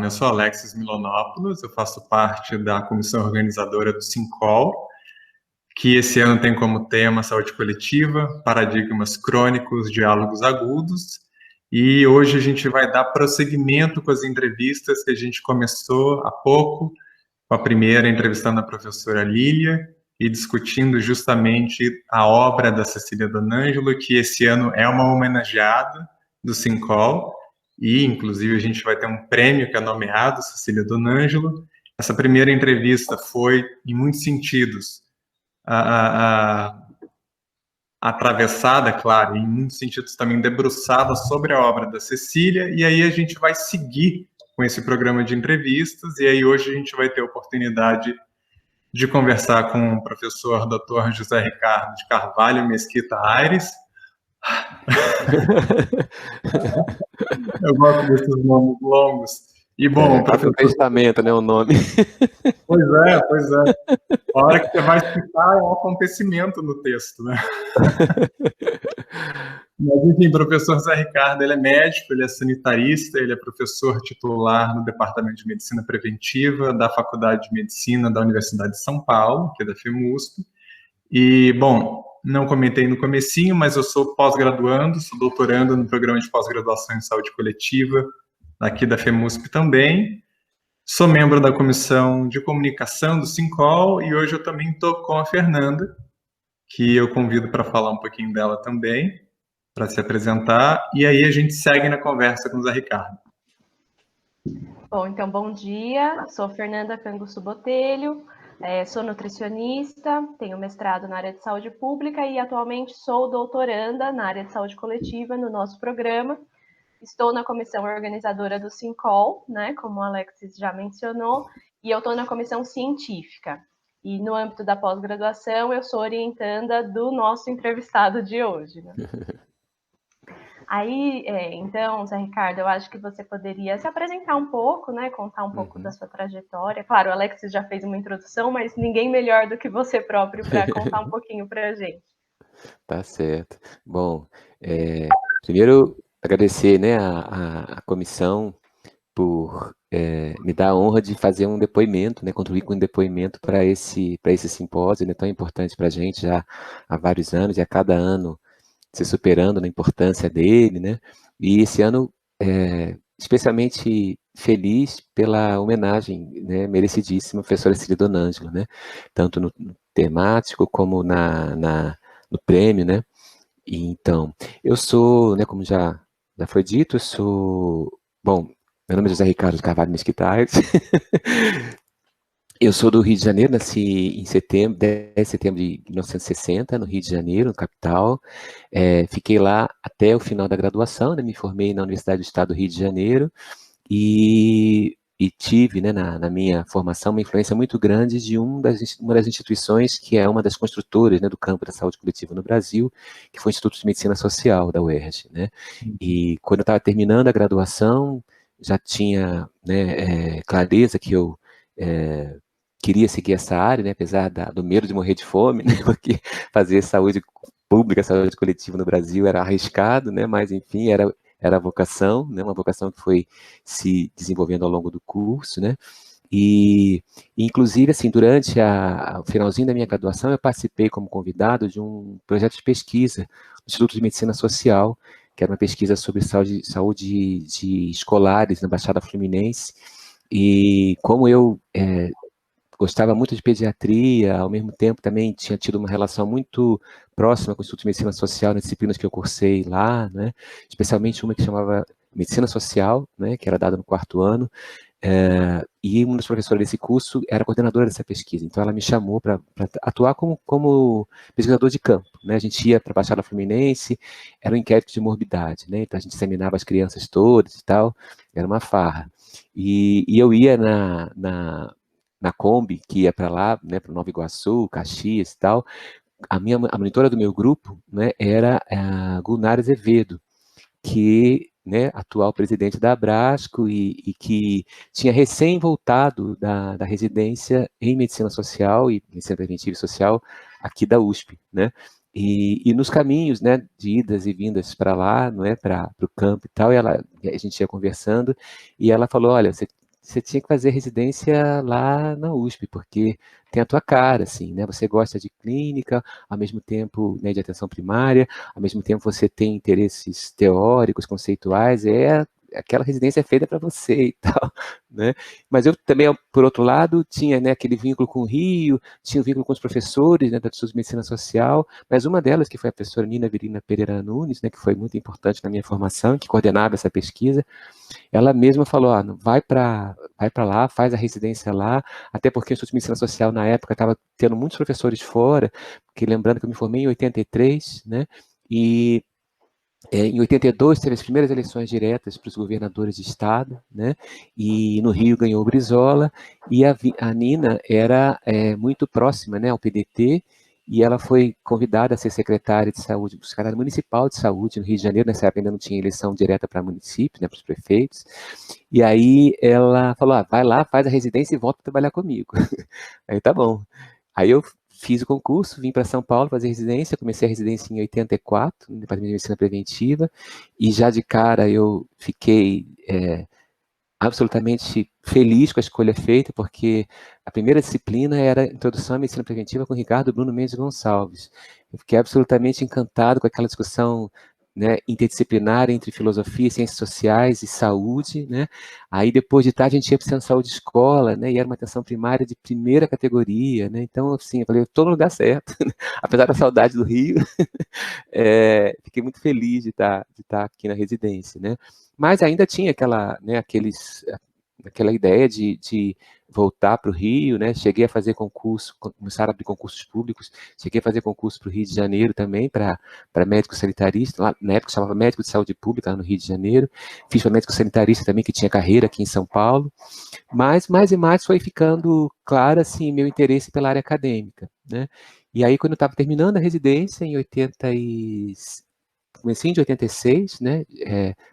Eu sou Alexis Milonopoulos, eu faço parte da comissão organizadora do SINCOL, que esse ano tem como tema saúde coletiva, paradigmas crônicos, diálogos agudos, e hoje a gente vai dar prosseguimento com as entrevistas que a gente começou há pouco, com a primeira entrevistando a professora Lília, e discutindo justamente a obra da Cecília Donangelo, que esse ano é uma homenageada do SINCOL, e inclusive a gente vai ter um prêmio que é nomeado Cecília Donangelo. Essa primeira entrevista foi, em muitos sentidos, atravessada, claro, em muitos sentidos também debruçada sobre a obra da Cecília, e aí a gente vai seguir com esse programa de entrevistas, e aí hoje a gente vai ter a oportunidade de conversar com o professor Dr. José Ricardo de Carvalho Mesquita Aires. Eu gosto desses nomes longos. E, bom, professor... testamento, né, o nome. Pois é. A hora que você vai citar é um acontecimento no texto, né? Mas, enfim, professor Zé Ricardo, ele é médico, ele é sanitarista, ele é professor titular no Departamento de Medicina Preventiva da Faculdade de Medicina da Universidade de São Paulo, que é da FEMUSP. E, bom, não comentei no comecinho, mas eu sou pós-graduando, sou doutorando no programa de pós-graduação em saúde coletiva aqui da FEMUSP também. Sou membro da comissão de comunicação do SINCOL e hoje eu também estou com a Fernanda, que eu convido para falar um pouquinho dela também, para se apresentar, e aí a gente segue na conversa com o Zé Ricardo. Bom, então, bom dia, sou Fernanda Canguçu Botelho, sou nutricionista, tenho mestrado na área de saúde pública e atualmente sou doutoranda na área de saúde coletiva no nosso programa. Estou na comissão organizadora do SINCOL, né, como o Alexis já mencionou, e eu estou na comissão científica. E no âmbito da pós-graduação, eu sou orientanda do nosso entrevistado de hoje, né? Aí, então, Zé Ricardo, eu acho que você poderia se apresentar um pouco, né, contar um pouco da sua trajetória. Claro, o Alexis já fez uma introdução, mas ninguém melhor do que você próprio para contar um pouquinho para a gente. Tá certo. Bom, primeiro agradecer, né, a comissão por me dar a honra de fazer um depoimento, né, contribuir com um depoimento para esse simpósio, né, tão importante para a gente já há vários anos e a cada ano se superando na importância dele, né, e esse ano especialmente feliz pela homenagem, né, merecidíssima à professora Cecília Donangelo, né, tanto no temático como no prêmio, né. E, então, eu sou, né, como já foi dito, eu sou, bom, meu nome é José Ricardo de Carvalho Mesquita Aires. Eu sou do Rio de Janeiro, nasci em 10 de setembro de 1960, no Rio de Janeiro, no capital. Fiquei lá até o final da graduação, né, me formei na Universidade do Estado do Rio de Janeiro e tive, né, na minha formação uma influência muito grande de uma das instituições que é uma das construtoras, né, do campo da saúde coletiva no Brasil, que foi o Instituto de Medicina Social da UERJ, né? E quando eu estava terminando a graduação, já tinha, né, clareza que eu queria seguir essa área, né, apesar do medo de morrer de fome, né, porque fazer saúde pública, saúde coletiva no Brasil era arriscado, né, mas enfim, era a vocação, né, uma vocação que foi se desenvolvendo ao longo do curso, né, e inclusive, assim, durante o finalzinho da minha graduação, eu participei como convidado de um projeto de pesquisa do Instituto de Medicina Social, que era uma pesquisa sobre saúde de escolares na Baixada Fluminense, e como eu gostava muito de pediatria, ao mesmo tempo também tinha tido uma relação muito próxima com o Instituto de Medicina Social nas disciplinas que eu cursei lá, né? Especialmente uma que chamava Medicina Social, né, que era dada no 4º ano, e uma das professoras desse curso era coordenadora dessa pesquisa, então ela me chamou para atuar como pesquisador de campo, né? A gente ia para a Baixada Fluminense, era um inquérito de morbidade, né? Então a gente examinava as crianças todas e tal, era uma farra. E eu ia na Kombi, que ia para lá, né, para Nova Iguaçu, Caxias e tal. A monitora do meu grupo, né, era a Gunnar Azevedo, que, né, atual presidente da Abrasco e que tinha recém voltado da residência em Medicina Social e Medicina Preventiva e Social aqui da USP, né? E nos caminhos, né, de idas e vindas para lá, não é, para o campo e tal, a gente ia conversando, e ela falou, olha, você tinha que fazer residência lá na USP, porque tem a tua cara, assim, né, você gosta de clínica, ao mesmo tempo, né, de atenção primária, ao mesmo tempo você tem interesses teóricos, conceituais, aquela residência é feita para você e tal, né? Mas eu também, por outro lado, tinha, né, aquele vínculo com o Rio, tinha um vínculo com os professores, né, da Instituto de Medicina Social, mas uma delas, que foi a professora Nina Virina Pereira Nunes, né, que foi muito importante na minha formação, que coordenava essa pesquisa, ela mesma falou, vai para lá, faz a residência lá, até porque o Instituto de Medicina Social, na época, estava tendo muitos professores fora, porque lembrando que eu me formei em 83, né, e em 82 teve as primeiras eleições diretas para os governadores de estado, né? E no Rio ganhou o Brizola, e a Nina era muito próxima, né, ao PDT, e ela foi convidada a ser secretária de saúde, secretária municipal de saúde no Rio de Janeiro. Nessa época ainda não tinha eleição direta para municípios, né, para os prefeitos, e aí ela falou, vai lá, faz a residência e volta para trabalhar comigo. Aí tá bom. Aí eu fiz o concurso, vim para São Paulo fazer residência, comecei a residência em 84, no Departamento de Medicina Preventiva, e já de cara eu fiquei absolutamente feliz com a escolha feita, porque a primeira disciplina era Introdução à Medicina Preventiva com Ricardo Bruno Mendes Gonçalves. Eu fiquei absolutamente encantado com aquela discussão, né, interdisciplinar entre filosofia, ciências sociais e saúde, né? Aí depois de tarde a gente ia para o Centro de Saúde Escola, né, e era uma atenção primária de primeira categoria, né? Então, assim, eu falei, eu estou no lugar certo, apesar da saudade do Rio, fiquei muito feliz de estar aqui na residência, né? Mas ainda tinha aquela ideia de voltar para o Rio, né? Cheguei a fazer concurso, começaram a abrir concursos públicos, cheguei a fazer concurso para o Rio de Janeiro também, para médico sanitarista, lá, na época chamava médico de saúde pública, lá no Rio de Janeiro, fiz para médico sanitarista também, que tinha carreira aqui em São Paulo, mas mais e mais foi ficando claro, assim, meu interesse pela área acadêmica, né? E aí, quando eu estava terminando a residência, em comecinho de 86, né,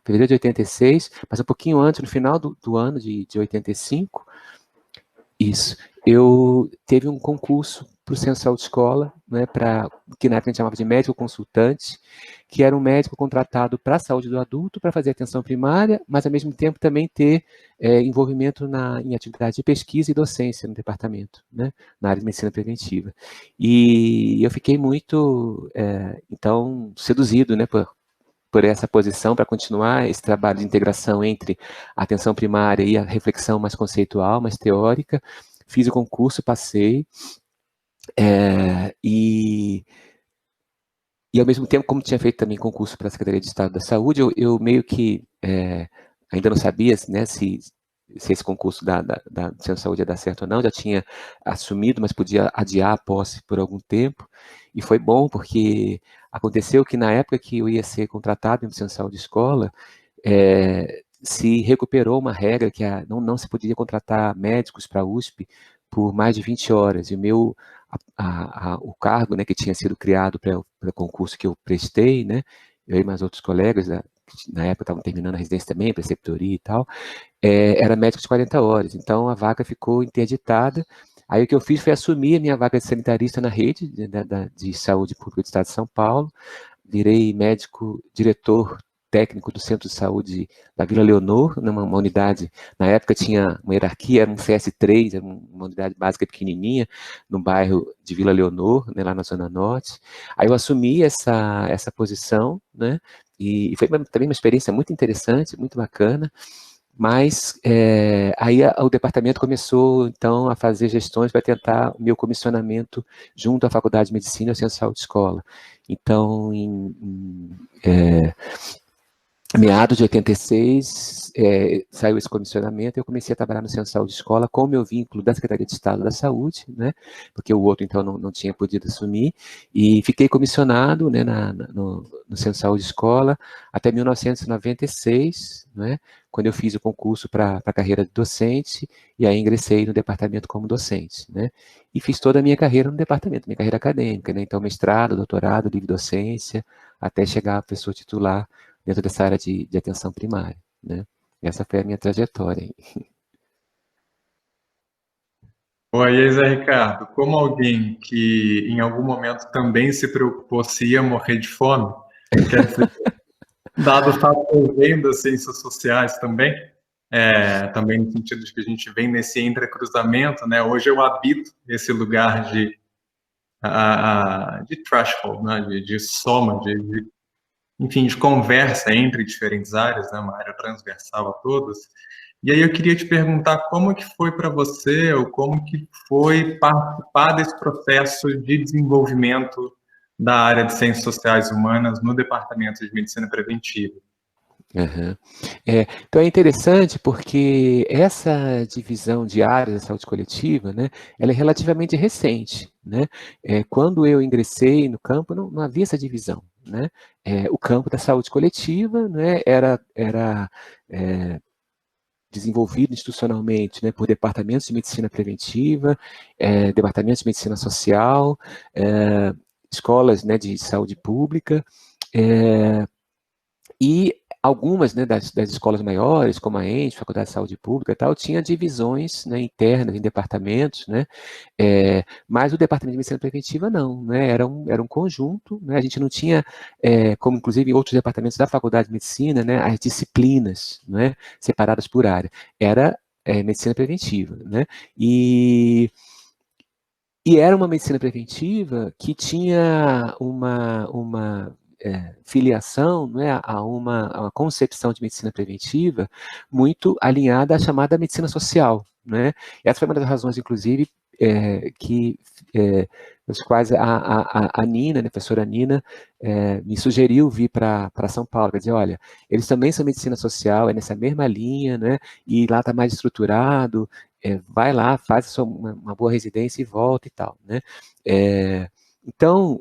fevereiro de 86, mas um pouquinho antes, no final do ano de 85, isso, eu teve um concurso para o Centro de Saúde Escola, né, que na época a gente chamava de médico consultante, que era um médico contratado para a saúde do adulto, para fazer atenção primária, mas ao mesmo tempo também ter envolvimento em atividade de pesquisa e docência no departamento, né, na área de medicina preventiva. E eu fiquei muito, então, seduzido, né, por essa posição, para continuar esse trabalho de integração entre a atenção primária e a reflexão mais conceitual, mais teórica. Fiz o concurso, passei, e ao mesmo tempo, como tinha feito também concurso para a Secretaria de Estado da Saúde, eu meio que ainda não sabia, né, se esse concurso do Centro de Saúde ia dar certo ou não, já tinha assumido, mas podia adiar a posse por algum tempo, e foi bom, porque aconteceu que na época que eu ia ser contratado no Centro de Saúde Escola, se recuperou uma regra que não se podia contratar médicos para a USP por mais de 20 horas, e o cargo, né, que tinha sido criado para o concurso que eu prestei, né, eu e mais outros colegas, na época estavam terminando a residência também, preceptoria e tal, era médico de 40 horas, então a vaga ficou interditada. Aí o que eu fiz foi assumir a minha vaga de sanitarista na rede de saúde pública do Estado de São Paulo, virei médico, diretor técnico do Centro de Saúde da Vila Leonor, numa unidade, na época tinha uma hierarquia, era um CS3, era uma unidade básica pequenininha, no bairro de Vila Leonor, né, lá na Zona Norte. Aí eu assumi essa posição, né, e foi também uma experiência muito interessante, muito bacana, mas aí o departamento começou, então, a fazer gestões para tentar o meu comissionamento junto à Faculdade de Medicina e ao Centro de Saúde Escola. Então, meados de 86, saiu esse comissionamento e eu comecei a trabalhar no Centro de Saúde Escola com o meu vínculo da Secretaria de Estado da Saúde, né, porque o outro, então, não tinha podido assumir, e fiquei comissionado, né, no Centro de Saúde Escola até 1996, né, quando eu fiz o concurso para a carreira de docente, e aí ingressei no departamento como docente, né, e fiz toda a minha carreira no departamento, minha carreira acadêmica, né, então mestrado, doutorado, livre docência, até chegar a pessoa titular dentro dessa área de atenção primária, né? Essa foi a minha trajetória. Oi, Zé Ricardo, como alguém que em algum momento também se preocupou se ia morrer de fome, quer dizer, dado o fato que eu venho das ciências sociais também, também no sentido de que a gente vem nesse entrecruzamento, né? Hoje eu habito esse lugar de threshold, né? De soma, enfim, de conversa entre diferentes áreas, né? Uma área transversal a todas. E aí eu queria te perguntar como que foi para você, ou como que foi participar desse processo de desenvolvimento da área de ciências sociais humanas no Departamento de Medicina Preventiva. Uhum. Então é interessante porque essa divisão de áreas da saúde coletiva, né, ela é relativamente recente, né? Quando eu ingressei no campo, não havia essa divisão, né? O campo da saúde coletiva, né, era desenvolvido institucionalmente, né, por departamentos de medicina preventiva, departamentos de medicina social, escolas, né, de saúde pública, e algumas, né, das escolas maiores, como a ENTE, Faculdade de Saúde Pública e tal, tinha divisões, né, internas em departamentos, né, mas o Departamento de Medicina Preventiva não, né, era um conjunto, né, a gente não tinha, como inclusive em outros departamentos da Faculdade de Medicina, né, as disciplinas, né, separadas por área, era medicina preventiva, né, e era uma medicina preventiva que tinha uma filiação, né, a uma concepção de medicina preventiva muito alinhada à chamada medicina social, né? Essa foi uma das razões, inclusive, das quais a Nina, a professora Nina, me sugeriu vir para São Paulo, quer dizer, olha, eles também são medicina social, é nessa mesma linha, né? E lá está mais estruturado, vai lá, faz uma boa residência e volta e tal, né? Então,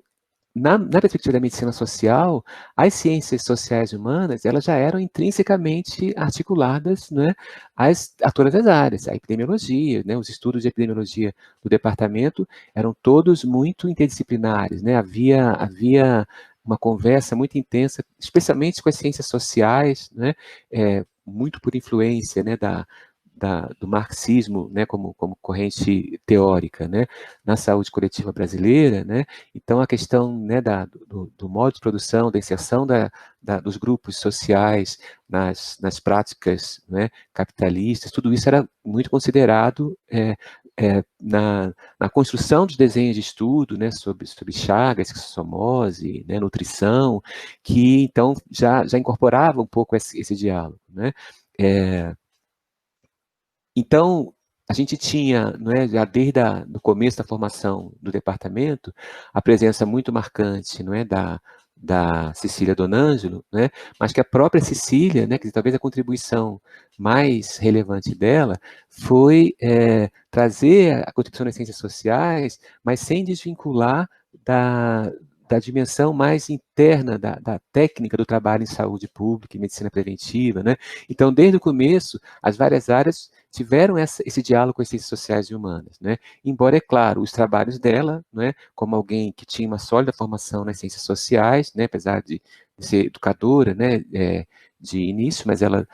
na perspectiva da medicina social, as ciências sociais humanas, elas já eram intrinsecamente articuladas, né, a todas as áreas, a epidemiologia, né, os estudos de epidemiologia do departamento eram todos muito interdisciplinares, né, havia uma conversa muito intensa, especialmente com as ciências sociais, né, muito por influência, né, do marxismo, né, como corrente teórica, né, na saúde coletiva brasileira, né, então a questão, né, do modo de produção, da inserção dos grupos sociais nas práticas, né, capitalistas, tudo isso era muito considerado na construção dos desenhos de estudo, né, sobre Chagas, esquistossomose, né, nutrição, que então já incorporava um pouco esse diálogo, né. Então, a gente tinha, não é, já desde o começo da formação do departamento, a presença muito marcante, não é, da Cecília Donângelo, né, mas que a própria Cecília, né, que talvez a contribuição mais relevante dela foi trazer a contribuição das ciências sociais, mas sem desvincular da dimensão mais interna da técnica do trabalho em saúde pública e medicina preventiva, né? Então, desde o começo, as várias áreas tiveram esse diálogo com as ciências sociais e humanas, né? Embora, é claro, os trabalhos dela, né, como alguém que tinha uma sólida formação nas ciências sociais, né, apesar de ser educadora, né, de início, mas ela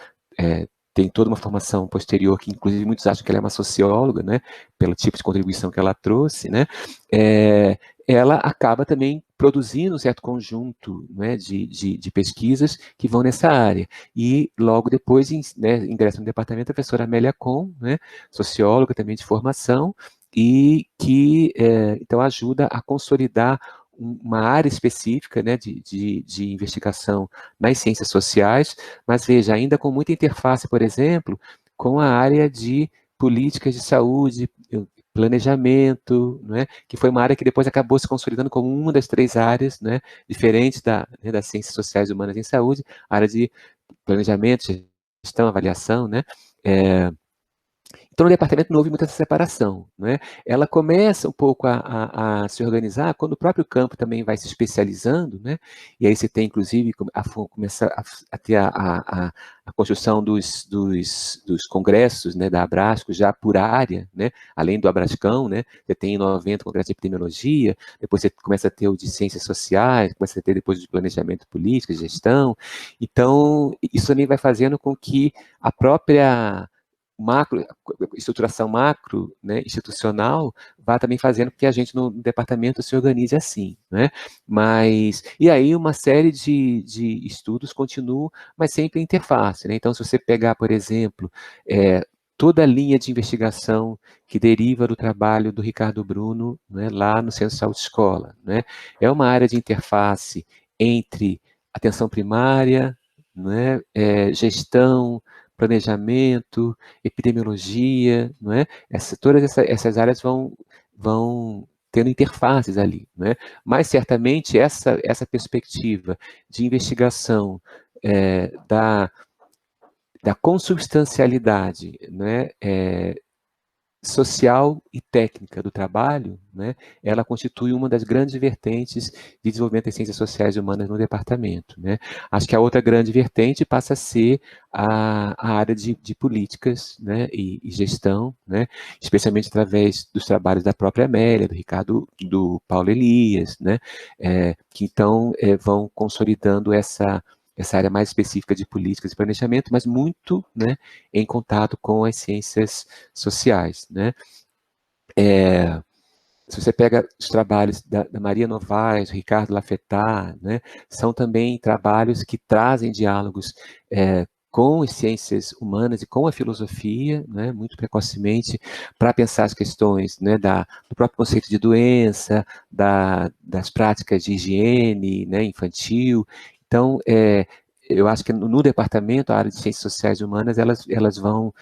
tem toda uma formação posterior, que inclusive muitos acham que ela é uma socióloga, né, pelo tipo de contribuição que ela trouxe, né, ela acaba também produzindo um certo conjunto, né, de pesquisas que vão nessa área. E logo depois, né, ingressa no departamento a professora Amélia Kohn, né, socióloga também de formação, e que então ajuda a consolidar uma área específica, né, de investigação nas ciências sociais, mas veja, ainda com muita interface, por exemplo, com a área de políticas de saúde, planejamento, né, que foi uma área que depois acabou se consolidando como uma das 3 áreas, né, diferentes né, das ciências sociais e humanas em saúde, a área de planejamento, gestão, avaliação, né, então, no departamento não houve muita separação, né? Ela começa um pouco a se organizar quando o próprio campo também vai se especializando, né? E aí você tem, inclusive, começa a ter a construção dos congressos, né, da Abrasco já por área, né? Além do Abrascão, né? Você tem em 90 congresso de epidemiologia, depois você começa a ter o de ciências sociais, começa a ter depois o de planejamento político, gestão. Então, isso também vai fazendo com que a própria estruturação macro, né, institucional, vai também fazendo com que a gente no departamento se organize assim, né? E aí uma série de estudos continuam, mas sempre em interface, né? Então, se você pegar, por exemplo, toda a linha de investigação que deriva do trabalho do Ricardo Bruno, né, lá no Centro de Saúde Escola, né? É uma área de interface entre atenção primária, né, gestão, planejamento, epidemiologia, não é? Todas essas áreas vão tendo interfaces ali, né? Mas certamente essa perspectiva de investigação da consubstancialidade, né, social e técnica do trabalho, né, ela constitui uma das grandes vertentes de desenvolvimento das ciências sociais e humanas no departamento, né. Acho que a outra grande vertente passa a ser a área de políticas, né, e gestão, né, especialmente através dos trabalhos da própria Amélia, do Ricardo, do Paulo Elias, né, que então vão consolidando essa área mais específica de políticas e planejamento, mas muito, né, em contato com as ciências sociais, né. Se você pega os trabalhos da Maria Novaes, do Ricardo Lafetá, né, são também trabalhos que trazem diálogos com as ciências humanas e com a filosofia, né, muito precocemente, para pensar as questões, né, do próprio conceito de doença, das práticas de higiene, né, infantil. Então, eu acho que no departamento, a área de ciências sociais e humanas, elas vão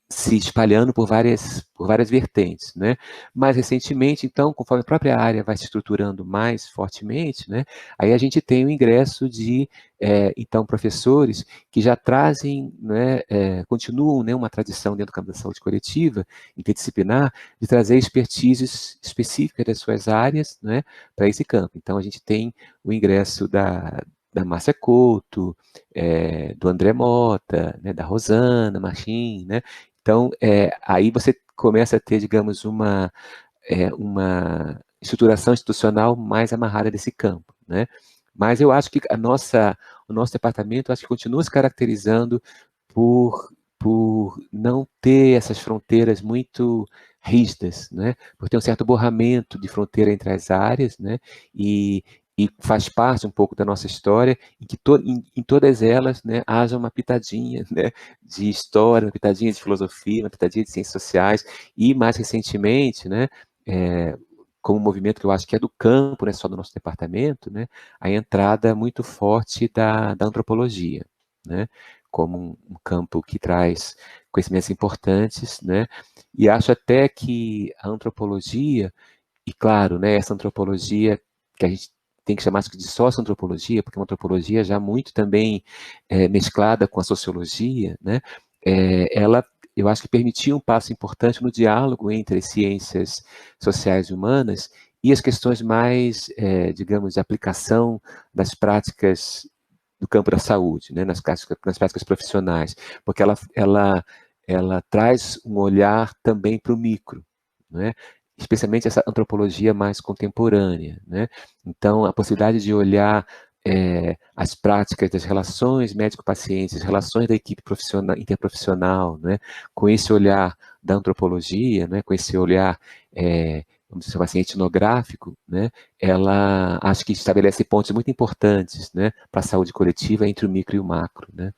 se espalhando por várias vertentes, né? Mais recentemente, então, conforme a própria área vai se estruturando mais fortemente, né? Aí a gente tem o ingresso de, então, professores que já trazem, né, continuam, né, uma tradição dentro do campo da saúde coletiva, interdisciplinar, de trazer expertises específicas das suas áreas, né, para esse campo. Então, a gente tem o ingresso da Márcia Couto, do André Mota, né, da Rosana Marchim, né? Então, aí você começa a ter, digamos, uma estruturação institucional mais amarrada desse campo, né? Mas eu acho que o nosso departamento, acho que continua se caracterizando por não ter essas fronteiras muito rígidas, né? Por ter um certo borramento de fronteira entre as áreas, né? E faz parte um pouco da nossa história, em que em todas elas, né, haja uma pitadinha, né, de história, uma pitadinha de filosofia, uma pitadinha de ciências sociais, e mais recentemente, né, como um movimento que eu acho que é do campo, não é só do nosso departamento, né, a entrada muito forte da antropologia, né, como um campo que traz conhecimentos importantes, né, e acho até que a antropologia, e claro, né, essa antropologia que a gente tem que chamar de socioantropologia, porque é uma antropologia já muito também mesclada com a sociologia, né, ela, eu acho que permitiu um passo importante no diálogo entre as ciências sociais e humanas e as questões mais, digamos, de aplicação das práticas do campo da saúde, né, nas práticas profissionais, porque ela traz um olhar também para o micro, né, especialmente essa antropologia mais contemporânea, né? Então, a possibilidade de olhar as práticas das relações médico-pacientes, as relações da equipe profissional, interprofissional, né? Com esse olhar da antropologia, né? Com esse olhar, vamos dizer assim, etnográfico, né? Ela, acho que estabelece pontos muito importantes, né? Para a saúde coletiva entre o micro e o macro, né?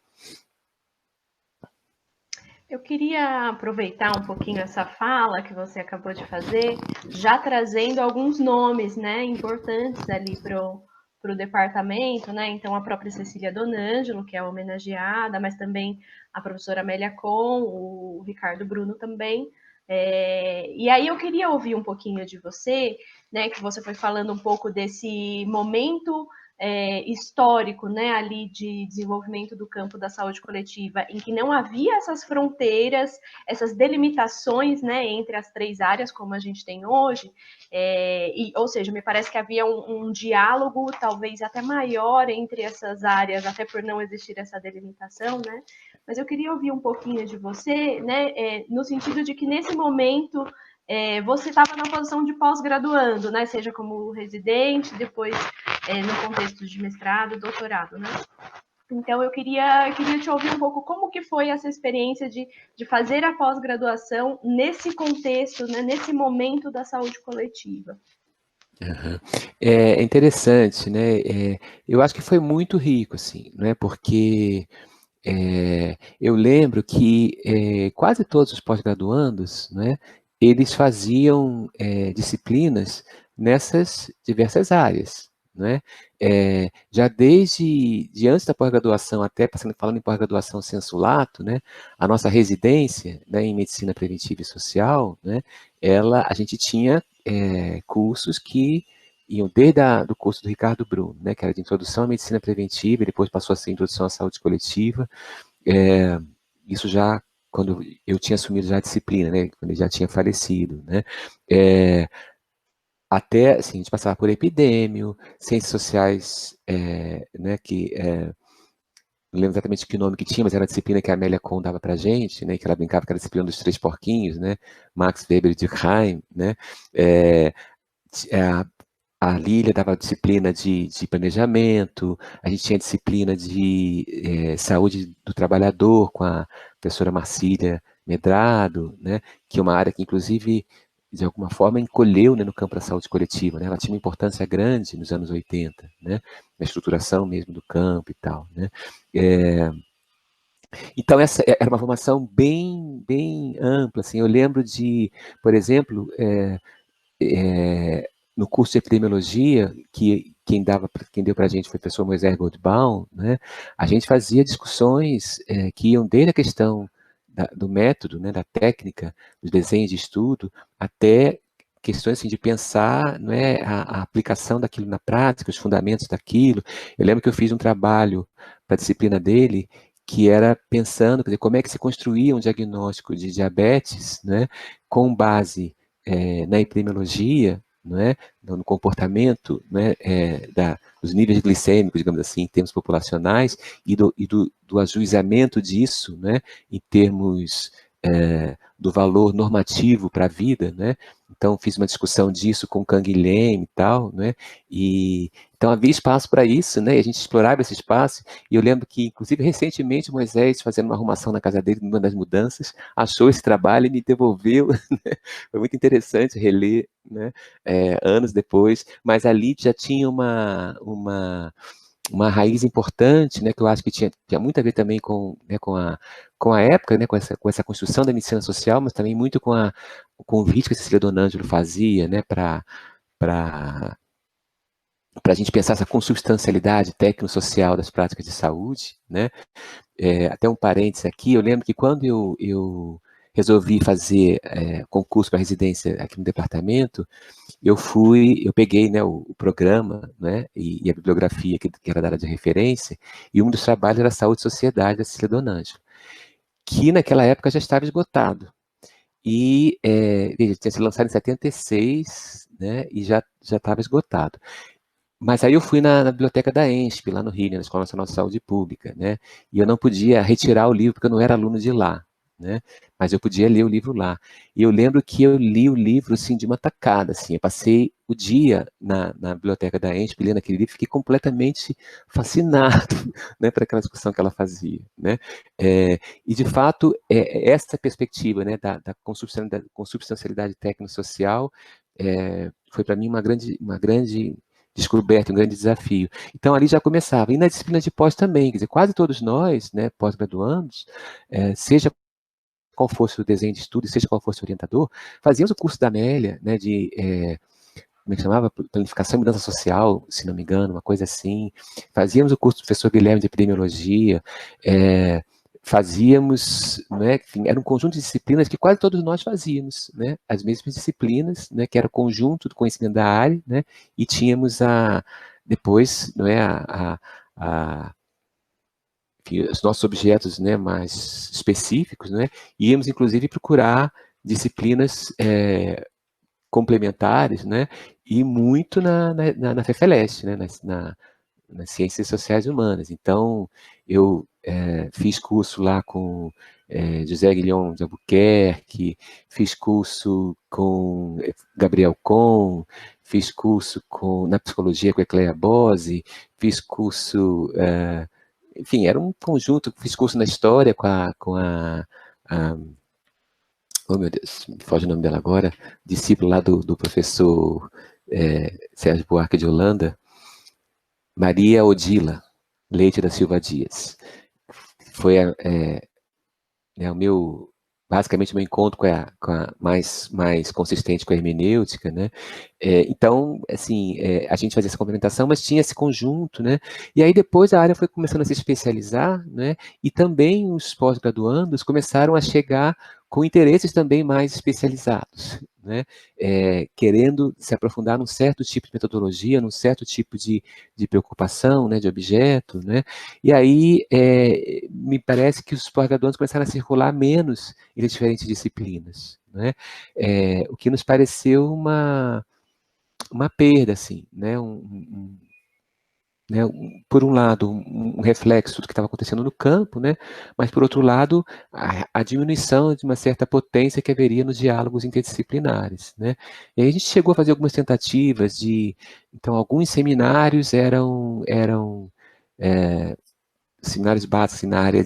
Eu queria aproveitar um pouquinho essa fala que você acabou de fazer, já trazendo alguns nomes, né, importantes ali para o departamento, né? Então, a própria Cecília Donângelo, que é homenageada, mas também a professora Amélia Com, o Ricardo Bruno também. E aí eu queria ouvir um pouquinho de você, né, que você foi falando um pouco desse momento histórico, né, ali de desenvolvimento do campo da saúde coletiva, em que não havia essas fronteiras, essas delimitações, né, entre as três áreas, como a gente tem hoje, ou seja, me parece que havia um diálogo talvez até maior entre essas áreas, até por não existir essa delimitação, né, mas eu queria ouvir um pouquinho de você, né, no sentido de que nesse momento você estava na posição de pós-graduando, né? Seja como residente, depois no contexto de mestrado, doutorado, né? Então, eu queria te ouvir um pouco como que foi essa experiência de fazer a pós-graduação nesse contexto, né, nesse momento da saúde coletiva. Uhum. É interessante, né? Eu acho que foi muito rico, assim, né? Porque eu lembro que quase todos os pós-graduandos, né, eles faziam disciplinas nessas diversas áreas, né? Já desde antes da pós-graduação, até falando em pós-graduação sensu lato, né, a nossa residência, né, em medicina preventiva e social, né, a gente tinha cursos que iam desde do curso do Ricardo Bruno, né, que era de introdução à medicina preventiva, e depois passou a ser introdução à saúde coletiva. Isso já quando eu tinha assumido já a disciplina, né, quando ele já tinha falecido, né, até, assim, a gente passava por epidêmio, ciências sociais, né, que não lembro exatamente que nome que tinha, mas era a disciplina que a Amélia Kohn dava pra gente, né, que ela brincava que era a disciplina dos 3 porquinhos, né, Max Weber e Durkheim, né, a Lília dava disciplina de planejamento, a gente tinha disciplina de saúde do trabalhador com a professora Marcília Medrado, né, que é uma área que, inclusive, de alguma forma, encolheu, né, no campo da saúde coletiva, né, ela tinha uma importância grande nos anos 80, né, na estruturação mesmo do campo e tal, né. Então, essa era uma formação bem, bem ampla, assim, eu lembro de, por exemplo, no curso de epidemiologia, que quem deu para a gente foi o professor Moisés Goldbaum, né, a gente fazia discussões que iam desde a questão do método, né, da técnica, do desenho de estudo, até questões assim, de pensar, não é, a aplicação daquilo na prática, os fundamentos daquilo. Eu lembro que eu fiz um trabalho para a disciplina dele, que era pensando, quer dizer, como é que se construía um diagnóstico de diabetes, né, com base na epidemiologia, não é? No comportamento, né, dos níveis glicêmicos, digamos assim, em termos populacionais, e do ajuizamento disso, né, em termos do valor normativo para a vida, né? Então, fiz uma discussão disso com o Canguilhem e tal, né? Então, havia espaço para isso, né? E a gente explorava esse espaço, e eu lembro que, inclusive, recentemente, Moisés, fazendo uma arrumação na casa dele, numa das mudanças, achou esse trabalho e me devolveu, né? Foi muito interessante reler, né, anos depois, mas ali já tinha uma raiz importante, né, que eu acho que tinha muito a ver também com, né, com a época, né, com essa construção da medicina social, mas também muito com o convite que a Cecília Donângelo fazia, né, para a gente pensar essa consubstancialidade técnico-social das práticas de saúde, né. Até um parênteses aqui, eu lembro que quando eu resolvi fazer concurso para residência aqui no departamento, eu peguei, né, o programa, né, e a bibliografia que era dada de referência, e um dos trabalhos era Saúde e Sociedade, da Cecília Donângelo, que naquela época já estava esgotado. E, veja, tinha sido lançado em 76, né, e já estava esgotado. Mas aí eu fui na biblioteca da ENSP, lá no Rio, né, na Escola Nacional de Saúde Pública, né, e eu não podia retirar o livro, porque eu não era aluno de lá, né, mas eu podia ler o livro lá. E eu lembro que eu li o livro, assim, de uma tacada, assim, eu passei o dia na biblioteca da ENSP, lendo aquele livro, fiquei completamente fascinado, né, por aquela discussão que ela fazia, né. E, de fato, essa perspectiva, né, da consubstancialidade técnico-social foi para mim uma grande descoberta, um grande desafio. Então, ali já começava. E na disciplina de pós também, quer dizer, quase todos nós, né, pós-graduandos, seja qual fosse o desenho de estudo, seja qual fosse o orientador, fazíamos o curso da Amélia, né, de, como é que chamava? Planificação e mudança social, se não me engano, uma coisa assim. Fazíamos o curso do professor Guilherme de epidemiologia, fazíamos, né, enfim, era um conjunto de disciplinas que quase todos nós fazíamos, né, as mesmas disciplinas, né, que era o conjunto do conhecimento da área, né, e tínhamos depois, não é, enfim, os nossos objetos, né, mais específicos, né, íamos inclusive procurar disciplinas complementares, né, e muito na FEFELESTE, né, nas ciências sociais e humanas. Então, eu fiz curso lá com José Guilhom de Albuquerque, fiz curso com Gabriel Kohn, fiz curso na psicologia com Ecleia Bose, fiz curso enfim, era um conjunto, fiz curso na história oh meu Deus, me foge o nome dela agora, discípulo lá do professor Sérgio Buarque de Holanda, Maria Odila Leite da Silva Dias. Foi o meu, basicamente, o meu encontro com a mais consistente com a hermenêutica, né? Então, assim, a gente fazia essa complementação, mas tinha esse conjunto, né? E aí depois a área foi começando a se especializar, né? E também os pós-graduandos começaram a chegar com interesses também mais especializados, né? Querendo se aprofundar num certo tipo de metodologia, num certo tipo de preocupação, né? De objeto, né? E aí me parece que os pós-graduandos começaram a circular menos entre diferentes disciplinas, né? O que nos pareceu uma perda, assim, né? Por um lado, um reflexo do que estava acontecendo no campo, né? Mas, por outro lado, a diminuição de uma certa potência que haveria nos diálogos interdisciplinares, né? E aí a gente chegou a fazer algumas tentativas então, alguns seminários eram seminários básicos na área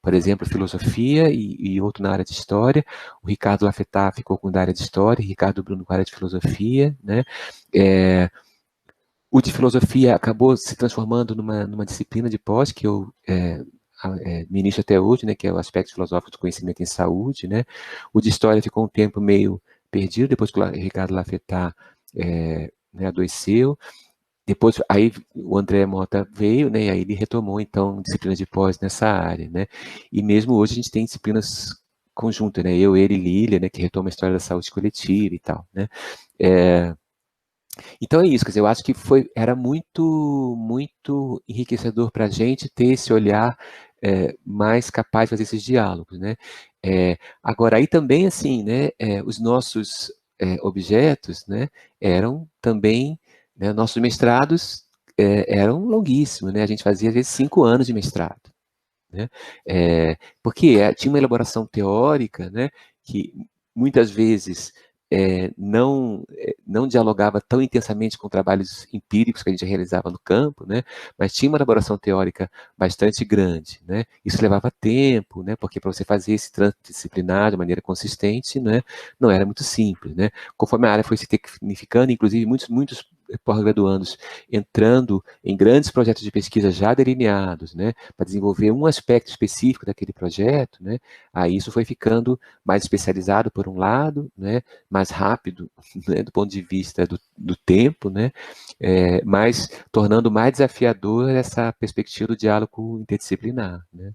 por exemplo, filosofia e outro na área de história. O Ricardo Lafetá ficou com a área de história, o Ricardo Bruno com a área de filosofia, né? O de filosofia acabou se transformando numa disciplina de pós, que eu ministro até hoje, né, que é o aspecto filosófico do conhecimento em saúde, né? O de história ficou um tempo meio perdido, depois que o Ricardo Lafetá adoeceu. Depois, aí o André Mota veio, né, e aí ele retomou, então, disciplinas de pós nessa área, né? E mesmo hoje a gente tem disciplinas conjuntas, né? Eu, ele e Lília, né, que retoma a história da saúde coletiva e tal, né? Então é isso, quer dizer, eu acho que era muito, muito enriquecedor para a gente ter esse olhar mais capaz de fazer esses diálogos, né? Agora, aí também, assim, né, os nossos objetos, né, eram também, né, nossos mestrados eram longuíssimos, né? A gente fazia, às vezes, 5 anos de mestrado, né? Porque tinha uma elaboração teórica, né, que muitas vezes não dialogava tão intensamente com trabalhos empíricos que a gente realizava no campo, né, mas tinha uma elaboração teórica bastante grande, né? Isso levava tempo, né, porque para você fazer esse transdisciplinar de maneira consistente, né, não era muito simples, né? Conforme a área foi se tecnificando, inclusive muitos pós-graduandos entrando em grandes projetos de pesquisa já delineados, né, para desenvolver um aspecto específico daquele projeto, né, aí isso foi ficando mais especializado por um lado, né, mais rápido, né, do ponto de vista do tempo, né, mas tornando mais desafiador essa perspectiva do diálogo interdisciplinar, né.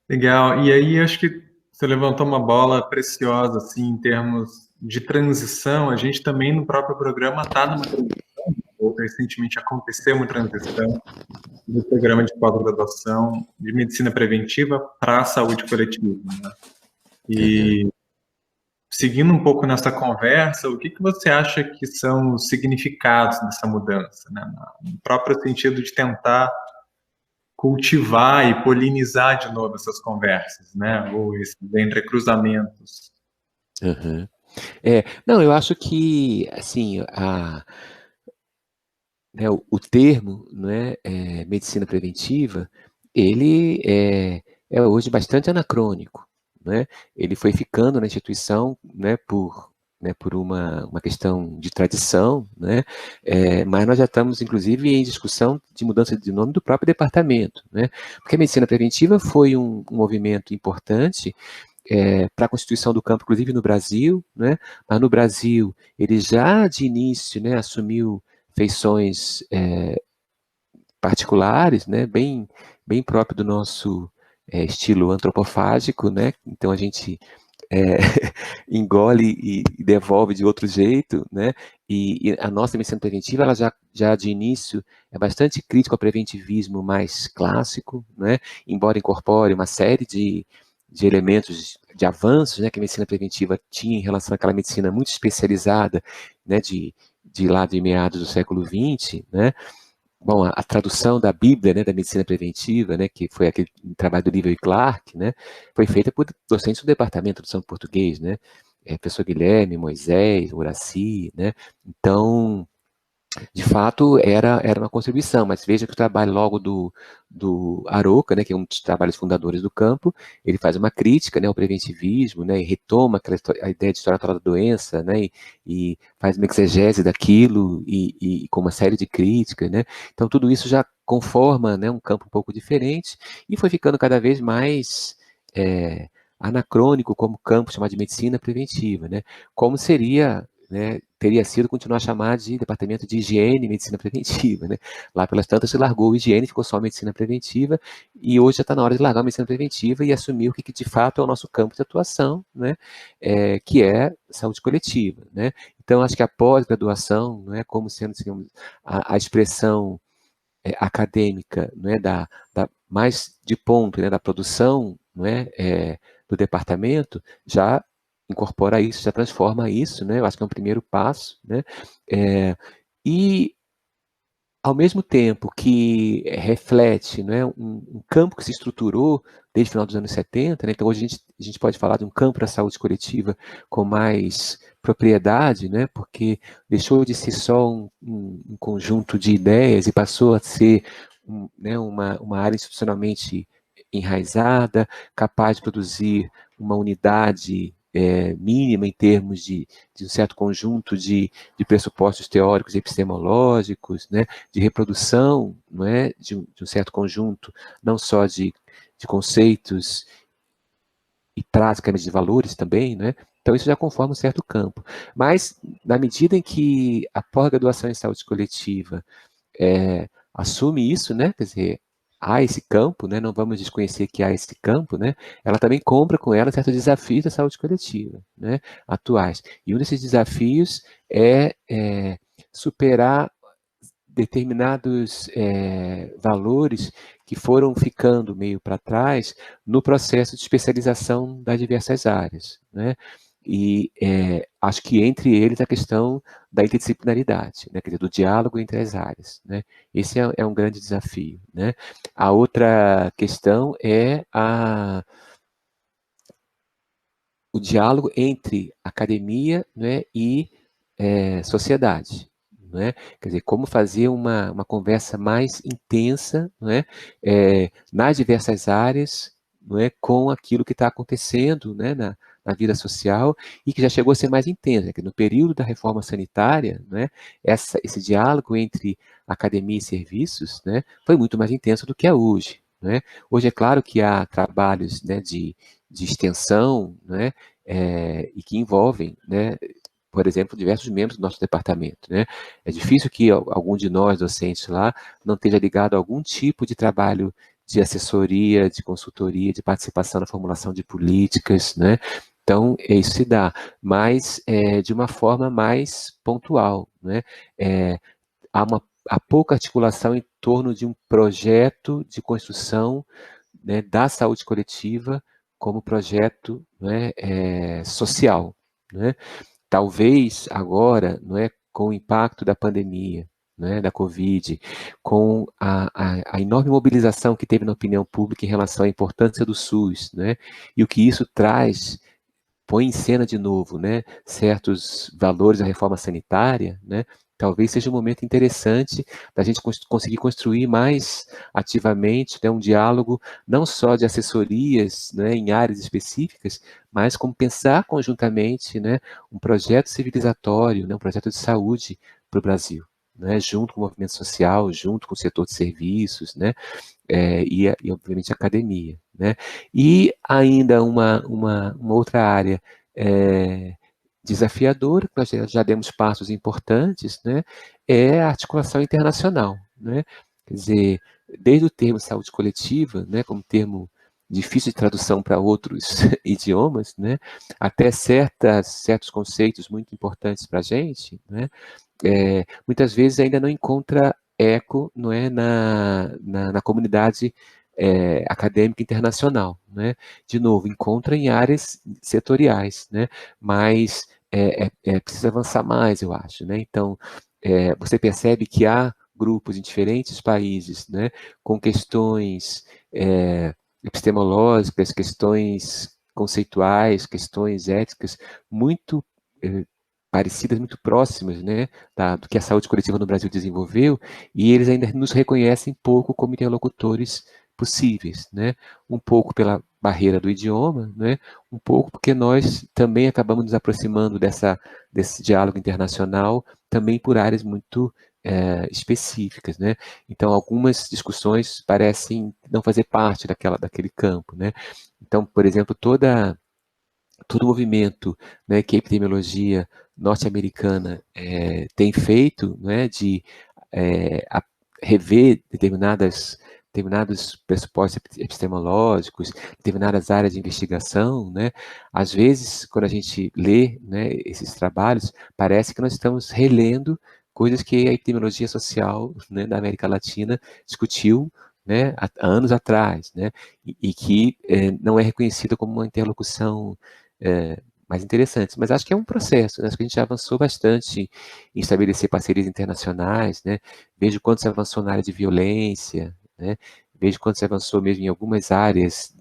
Legal. E aí, acho que você levantou uma bola preciosa, assim, em termos de transição. A gente também, no próprio programa, está numa transição, ou recentemente aconteceu uma transição do programa de pós-graduação de medicina preventiva para a saúde coletiva, né? E seguindo um pouco nessa conversa, o que você acha que são os significados dessa mudança, né? No próprio sentido de tentar cultivar e polinizar de novo essas conversas, né? Ou esses entrecruzamentos. Uhum. Não, eu acho que, assim, né, o termo, né, medicina preventiva, ele é hoje bastante anacrônico, né? Ele foi ficando na instituição, né, por uma questão de tradição, né? Mas nós já estamos, inclusive, em discussão de mudança de nome do próprio departamento, né? Porque a medicina preventiva foi um movimento importante para a constituição do campo, inclusive no Brasil, né? Mas no Brasil ele já de início, né, assumiu feições particulares, né, bem próprio do nosso estilo antropofágico, né? Então a gente engole e devolve de outro jeito, né? E a nossa medicina preventiva, ela já de início é bastante crítica ao preventivismo mais clássico, né? Embora incorpore uma série de elementos de avanços, né, que a medicina preventiva tinha em relação àquela medicina muito especializada, né, de lá de meados do século XX, né? Bom, a tradução da Bíblia, né, da medicina preventiva, né, que foi aquele trabalho do Livio e Clark, né, foi feita por docentes do departamento de tradução português, né, professor Guilherme, Moisés, Horaci, né, então de fato, era uma contribuição, mas veja que o trabalho logo do Aroca, né, que é um dos trabalhos fundadores do campo, ele faz uma crítica, né, ao preventivismo, né, e retoma a ideia de história natural da doença, né, e faz uma exegese daquilo, e com uma série de críticas, né, então tudo isso já conforma, né, um campo um pouco diferente, e foi ficando cada vez mais anacrônico como campo chamado de medicina preventiva, né, como seria, né, teria sido continuar a chamar de Departamento de Higiene e Medicina Preventiva, né? Lá pelas tantas se largou o higiene, ficou só a medicina preventiva, e hoje já está na hora de largar a medicina preventiva e assumir o que de fato é o nosso campo de atuação, né? Que é saúde coletiva, né? Então, acho que a pós-graduação, não é como sendo, digamos, a expressão acadêmica, não é, mais de ponto, né, da produção, não é, do departamento, já incorpora isso, já transforma isso, né? Eu acho que é um primeiro passo, né? E ao mesmo tempo que reflete, né, um campo que se estruturou desde o final dos anos 70, né, então hoje a gente pode falar de um campo da saúde coletiva com mais propriedade, né, porque deixou de ser só um conjunto de ideias e passou a ser né, uma área institucionalmente enraizada, capaz de produzir uma unidade mínima em termos de um certo conjunto de pressupostos teóricos e epistemológicos, né, de reprodução, não é, de um certo conjunto, não só de conceitos e práticas de valores também, né? Então isso já conforma um certo campo. Mas, na medida em que a pós-graduação em saúde coletiva assume isso, né? Quer dizer, há esse campo, né? Não vamos desconhecer que há esse campo, né? Ela também compra com ela certos desafios da saúde coletiva, né? Atuais. E um desses desafios é superar determinados valores que foram ficando meio para trás no processo de especialização das diversas áreas, né? E acho que entre eles a questão da interdisciplinaridade, né? Quer dizer, do diálogo entre as áreas, né? Esse é um grande desafio, né? A outra questão é o diálogo entre academia, né, e sociedade. Não é? Quer dizer, como fazer uma conversa mais intensa, não é? Nas diversas áreas, não é? Com aquilo que está acontecendo, né? na vida social e que já chegou a ser mais intensa, que no período da reforma sanitária, né? Esse diálogo entre academia e serviços, né? Foi muito mais intenso do que é hoje. Né? Hoje é claro que há trabalhos, né, de extensão, né, e que envolvem, né, por exemplo, diversos membros do nosso departamento. Né? É difícil que algum de nós, docentes lá, não esteja ligado a algum tipo de trabalho de assessoria, de consultoria, de participação na formulação de políticas, né? Então, isso se dá, mas de uma forma mais pontual. Né? Há pouca articulação em torno de um projeto de construção, né, da saúde coletiva como projeto, né, social. Né? Talvez agora, não é, com o impacto da pandemia, né, da Covid, com a enorme mobilização que teve na opinião pública em relação à importância do SUS, né, e o que isso traz, põe em cena de novo, né, certos valores da reforma sanitária, né, talvez seja um momento interessante da gente conseguir construir mais ativamente, né, um diálogo não só de assessorias, né, em áreas específicas, mas como pensar conjuntamente, né, um projeto civilizatório, né, um projeto de saúde para o Brasil, né, junto com o movimento social, junto com o setor de serviços, né, e obviamente, a academia. Né? E ainda uma outra área desafiadora, que nós já demos passos importantes, né, é a articulação internacional. Né? Quer dizer, desde o termo saúde coletiva, né, como termo difícil de tradução para outros idiomas, né, até certos conceitos muito importantes para a gente, né, muitas vezes ainda não encontra eco, não é, na comunidade acadêmica internacional. Né? De novo, encontra em áreas setoriais, né? Mas precisa avançar mais, eu acho. Né? Então, você percebe que há grupos em diferentes países, né, com questões epistemológicas, questões conceituais, questões éticas muito parecidas, muito próximas, né, do que a saúde coletiva no Brasil desenvolveu, e eles ainda nos reconhecem pouco como interlocutores possíveis, né, um pouco pela barreira do idioma, né, um pouco porque nós também acabamos nos aproximando desse diálogo internacional, também por áreas muito específicas, né, então algumas discussões parecem não fazer parte daquele campo, né, então, por exemplo, todo o movimento, né, que a epidemiologia norte-americana tem feito, né, de rever determinados pressupostos epistemológicos, determinadas áreas de investigação, né, às vezes, quando a gente lê, né, esses trabalhos, parece que nós estamos relendo coisas que a epidemiologia social, né, da América Latina discutiu, né, há anos atrás, né, e que não é reconhecida como uma interlocução mais interessantes, mas acho que é um processo, né? Acho que a gente já avançou bastante em estabelecer parcerias internacionais, né? Vejo quanto se avançou na área de violência, né? Vejo quanto se avançou mesmo em algumas áreas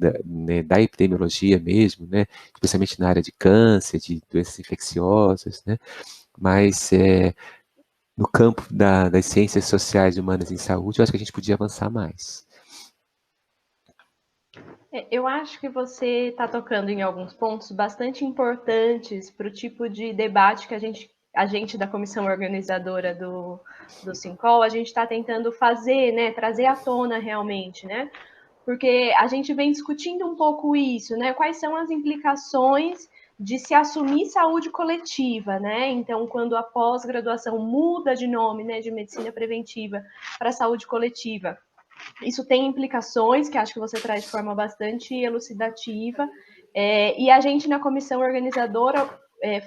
da epidemiologia mesmo, né? Especialmente na área de câncer, de doenças infecciosas, né? Mas no campo das ciências sociais e humanas em saúde, eu acho que a gente podia avançar mais. Eu acho que você está tocando em alguns pontos bastante importantes para o tipo de debate que a gente da comissão organizadora do SINCOL, a gente está tentando fazer, né, trazer à tona realmente, né? Porque a gente vem discutindo um pouco isso, né? Quais são as implicações de se assumir saúde coletiva, né? Então, quando a pós-graduação muda de nome, né, de medicina preventiva para saúde coletiva, isso tem implicações que acho que você traz de forma bastante elucidativa, e a gente na comissão organizadora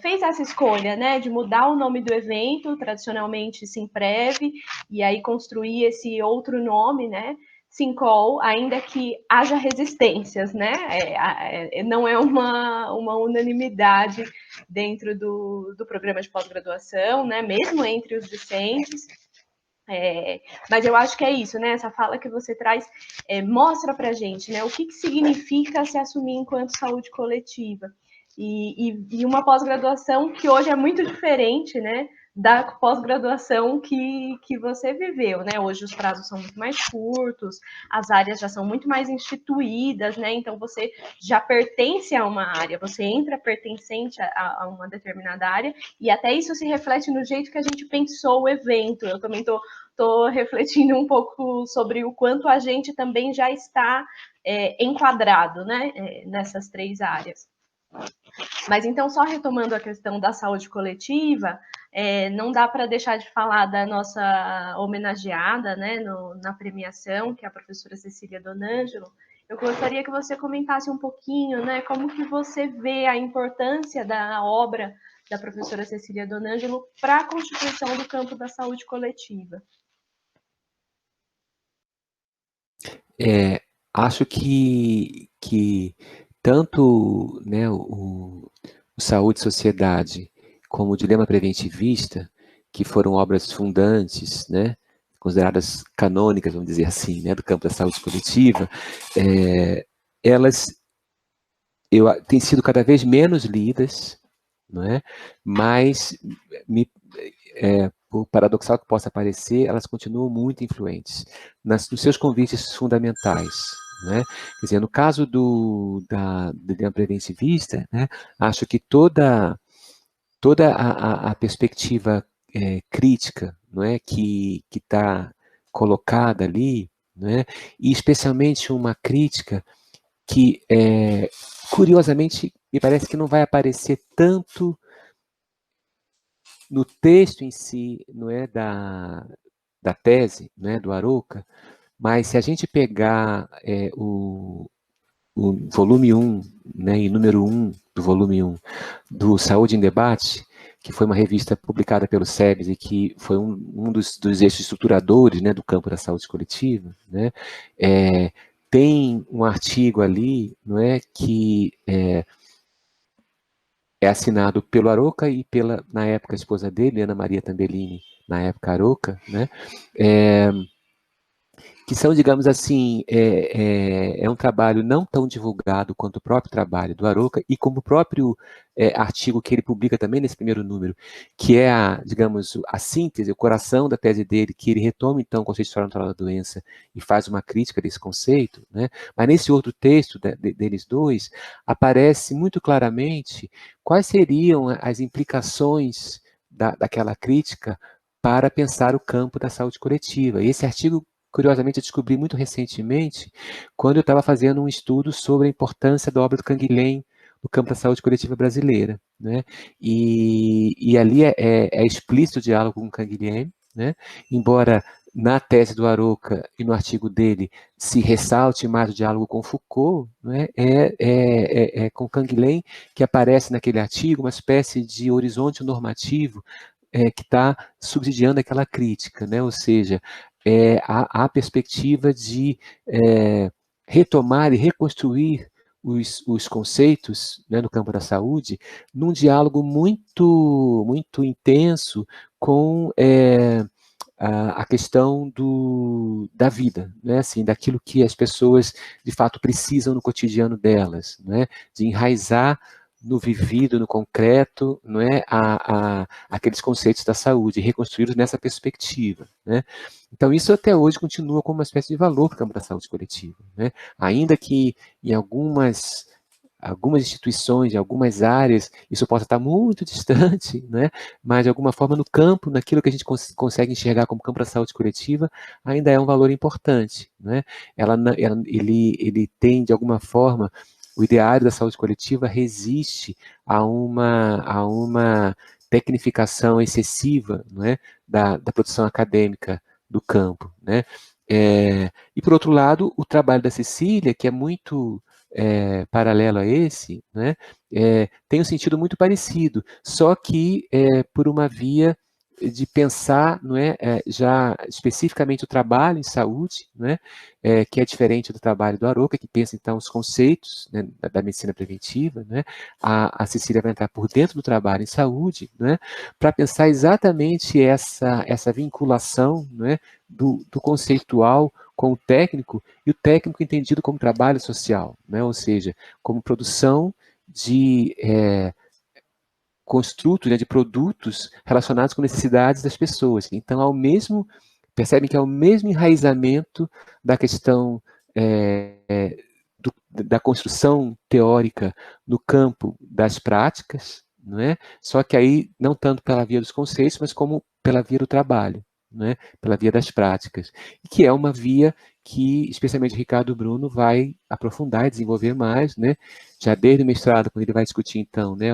fez essa escolha, né, de mudar o nome do evento, tradicionalmente Simprev, e aí construir esse outro nome, né, Sincol, ainda que haja resistências, né, não é uma unanimidade dentro do programa de pós-graduação, né, mesmo entre os discentes. Mas eu acho que é isso, né? Essa fala que você traz mostra pra gente, né? O que significa se assumir enquanto saúde coletiva. E uma pós-graduação que hoje é muito diferente, né? Da pós-graduação que você viveu, né? Hoje os prazos são muito mais curtos, as áreas já são muito mais instituídas, né? Então você já pertence a uma área, você entra pertencente a uma determinada área, e até isso se reflete no jeito que a gente pensou o evento. Eu também estou refletindo um pouco sobre o quanto a gente também já está enquadrado, né, nessas três áreas. Mas então, só retomando a questão da saúde coletiva, não dá para deixar de falar da nossa homenageada, né, na premiação, que é a professora Cecília Donângelo. Eu gostaria que você comentasse um pouquinho, né, como que você vê a importância da obra da professora Cecília Donângelo para a constituição do campo da saúde coletiva. Acho que tanto, né, o Saúde e Sociedade como o Dilema Preventivista, que foram obras fundantes, né, consideradas canônicas, vamos dizer assim, né, do campo da saúde coletiva, elas têm sido cada vez menos lidas, não é? Mas, por paradoxal que possa parecer, elas continuam muito influentes nos seus convites fundamentais, né? Quer dizer, no caso do dilema preventivista, né, acho que toda a perspectiva crítica, não é, que está colocada ali, né, e especialmente uma crítica que, curiosamente, me parece que não vai aparecer tanto no texto em si, não é, da tese, né, do Arouca, mas se a gente pegar o volume 1, né, e número 1 do volume 1 do Saúde em Debate, que foi uma revista publicada pelo SEBS e que foi um dos eixos estruturadores, né, do campo da saúde coletiva, né, tem um artigo ali, não é, que é assinado pelo Arouca e pela, na época, a esposa dele, Ana Maria Tambellini, na época Arouca, né, que são, digamos assim, é um trabalho não tão divulgado quanto o próprio trabalho do Aroca, e como o próprio artigo que ele publica também nesse primeiro número, que é digamos, a síntese, o coração da tese dele, que ele retoma, então, o conceito de história natural da doença e faz uma crítica desse conceito, né? Mas nesse outro texto deles dois, aparece muito claramente quais seriam as implicações daquela crítica para pensar o campo da saúde coletiva. E esse artigo, curiosamente, eu descobri muito recentemente, quando eu estava fazendo um estudo sobre a importância da obra do Canguilhem no campo da saúde coletiva brasileira, né? E ali é explícito o diálogo com o Canguilhem, né? Embora na tese do Aroca e no artigo dele se ressalte mais o diálogo com Foucault, né? É com Canguilhem que aparece naquele artigo uma espécie de horizonte normativo que está subsidiando aquela crítica, né? Ou seja, a perspectiva de retomar e reconstruir os conceitos, né, no campo da saúde, num diálogo muito, muito intenso com a questão da vida, né, assim, daquilo que as pessoas de fato precisam no cotidiano delas, né, de enraizar no vivido, no concreto, não é, aqueles conceitos da saúde, reconstruí-los nessa perspectiva, né. Então isso até hoje continua como uma espécie de valor para o campo da saúde coletiva, né, ainda que em algumas instituições, em algumas áreas, isso possa estar muito distante, né? Mas de alguma forma no campo, naquilo que a gente consegue enxergar como campo da saúde coletiva, ainda é um valor importante, né? Ele tem, de alguma forma, o ideário da saúde coletiva resiste a uma tecnificação excessiva, não é, da produção acadêmica do campo, né? E, por outro lado, o trabalho da Cecília, que é muito paralelo a esse, né, tem um sentido muito parecido, só que por uma via de pensar, não é, já especificamente o trabalho em saúde, né, que é diferente do trabalho do Aroca, que pensa então os conceitos, né, da medicina preventiva, né, a Cecília vai entrar por dentro do trabalho em saúde, né, para pensar exatamente essa vinculação, né, do conceitual com o técnico, e o técnico entendido como trabalho social, né, ou seja, como produção de construtos, né, de produtos relacionados com necessidades das pessoas. Então, percebem que é o mesmo enraizamento da questão da construção teórica no campo das práticas, não é? Só que aí não tanto pela via dos conceitos, mas como pela via do trabalho, né? Pela via das práticas, que é uma via que, especialmente Ricardo Bruno, vai aprofundar e desenvolver mais, né? Já desde o mestrado, quando ele vai discutir, então, né,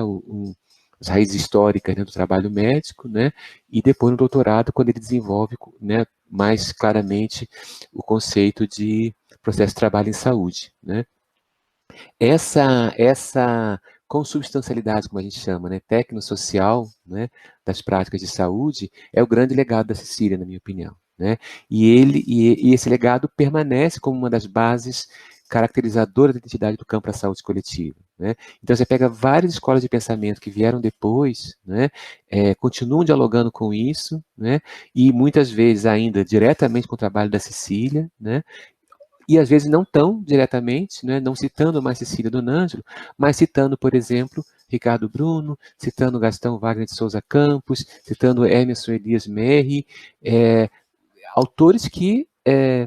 as raízes históricas, né, do trabalho médico, né, e depois no doutorado, quando ele desenvolve, né, mais claramente o conceito de processo de trabalho em saúde, né. Essa consubstancialidade, como a gente chama, né, tecnosocial, né, das práticas de saúde, é o grande legado da Cecília, na minha opinião, né, e esse legado permanece como uma das bases caracterizadoras da identidade do campo da saúde coletiva, né. Então você pega várias escolas de pensamento que vieram depois, né, continuam dialogando com isso, né, e muitas vezes ainda diretamente com o trabalho da Cecília, né, e às vezes não tão diretamente, né, não citando mais Cecília Donângelo, mas citando, por exemplo, Ricardo Bruno, citando Gastão Wagner de Souza Campos, citando Emerson Elias Merri, autores que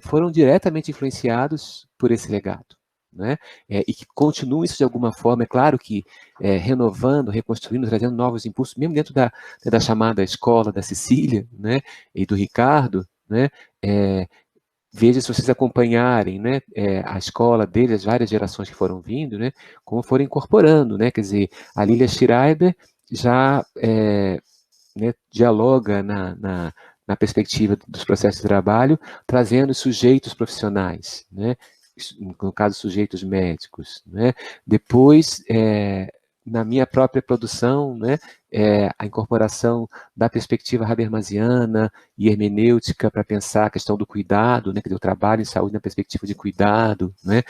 foram diretamente influenciados por esse legado, né, e que continuam isso de alguma forma, é claro que renovando, reconstruindo, trazendo novos impulsos, mesmo dentro da chamada escola da Cecília, né, e do Ricardo, né, veja se vocês acompanharem, né, a escola deles, as várias gerações que foram vindo, né, como foram incorporando, né, quer dizer, a Lilia Schreiber já né, dialoga na perspectiva dos processos de trabalho, trazendo sujeitos profissionais, né, no caso, sujeitos médicos, né, depois, na minha própria produção, né, a incorporação da perspectiva habermasiana e hermenêutica para pensar a questão do cuidado, né, que o trabalho em saúde na perspectiva de cuidado, né,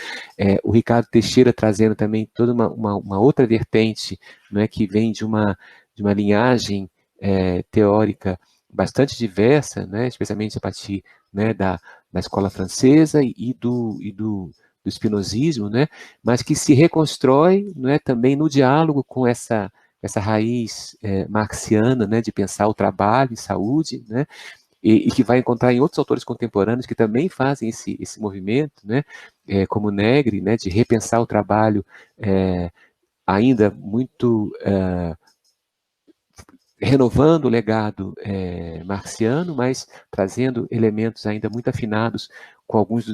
o Ricardo Teixeira trazendo também toda uma outra vertente, né, que vem de uma linhagem teórica bastante diversa, né, especialmente a partir, né, escola francesa e do espinosismo, né, mas que se reconstrói, né, também no diálogo com essa raiz marxiana, né, de pensar o trabalho e saúde, né, e que vai encontrar em outros autores contemporâneos que também fazem esse movimento, né, como Negri, né, de repensar o trabalho ainda muito renovando o legado marxiano, mas trazendo elementos ainda muito afinados com alguns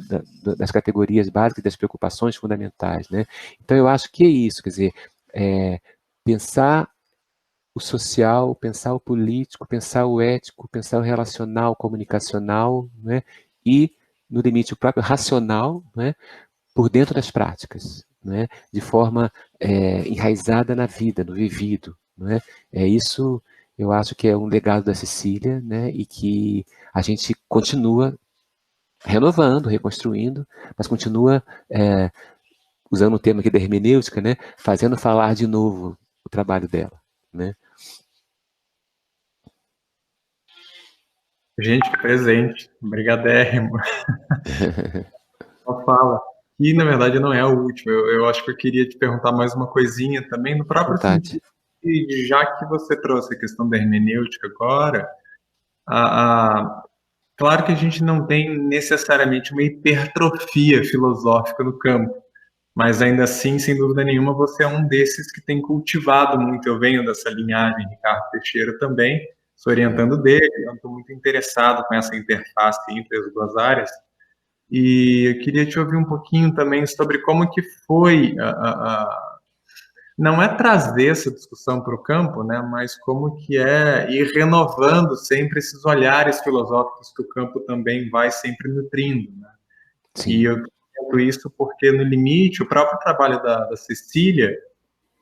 das categorias básicas das preocupações fundamentais, né? Então eu acho que é isso, quer dizer, pensar o social, pensar o político, pensar o ético, pensar o relacional, o comunicacional, né? E, no limite, o próprio racional, né? Por dentro das práticas, né? De forma enraizada na vida, no vivido, né? Isso, eu acho que é um legado da Cecília, né? E que a gente continua renovando, reconstruindo, mas continua, usando o tema aqui da hermenêutica, né? Fazendo falar de novo o trabalho dela, né? Gente, presente. Obrigadérrimo. Só fala. E, na verdade, não é o último. Eu acho que eu queria te perguntar mais uma coisinha também, no próprio Vontade. sentido de, já que você trouxe a questão da hermenêutica agora, a, claro que a gente não tem necessariamente uma hipertrofia filosófica no campo, mas ainda assim, sem dúvida nenhuma, você é um desses que tem cultivado muito. Eu venho dessa linhagem, Ricardo Teixeira também, sou orientando dele, eu estou muito interessado com essa interface entre as duas áreas. E eu queria te ouvir um pouquinho também sobre como que foi não é trazer essa discussão para o campo, né, mas como que é ir renovando sempre esses olhares filosóficos que o campo também vai sempre nutrindo, né? E Sim. eu comento isso porque, no limite, o próprio trabalho da Cecília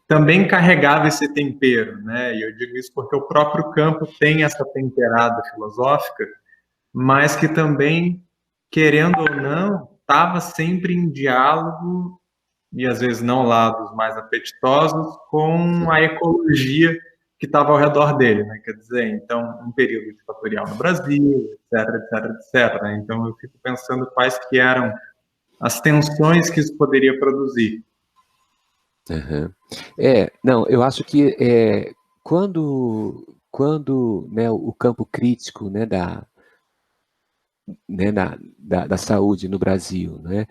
também carregava esse tempero, né? E eu digo isso porque o próprio campo tem essa temperada filosófica, mas que também, querendo ou não, estava sempre em diálogo, e às vezes não lá dos mais apetitosos, com a ecologia que estava ao redor dele, né? Quer dizer, então, um período ditatorial no Brasil, etc, etc, etc, né? Então, eu fico pensando quais que eram as tensões que isso poderia produzir. Uhum. Não, eu acho que quando né, o campo crítico, né, da saúde no Brasil, né,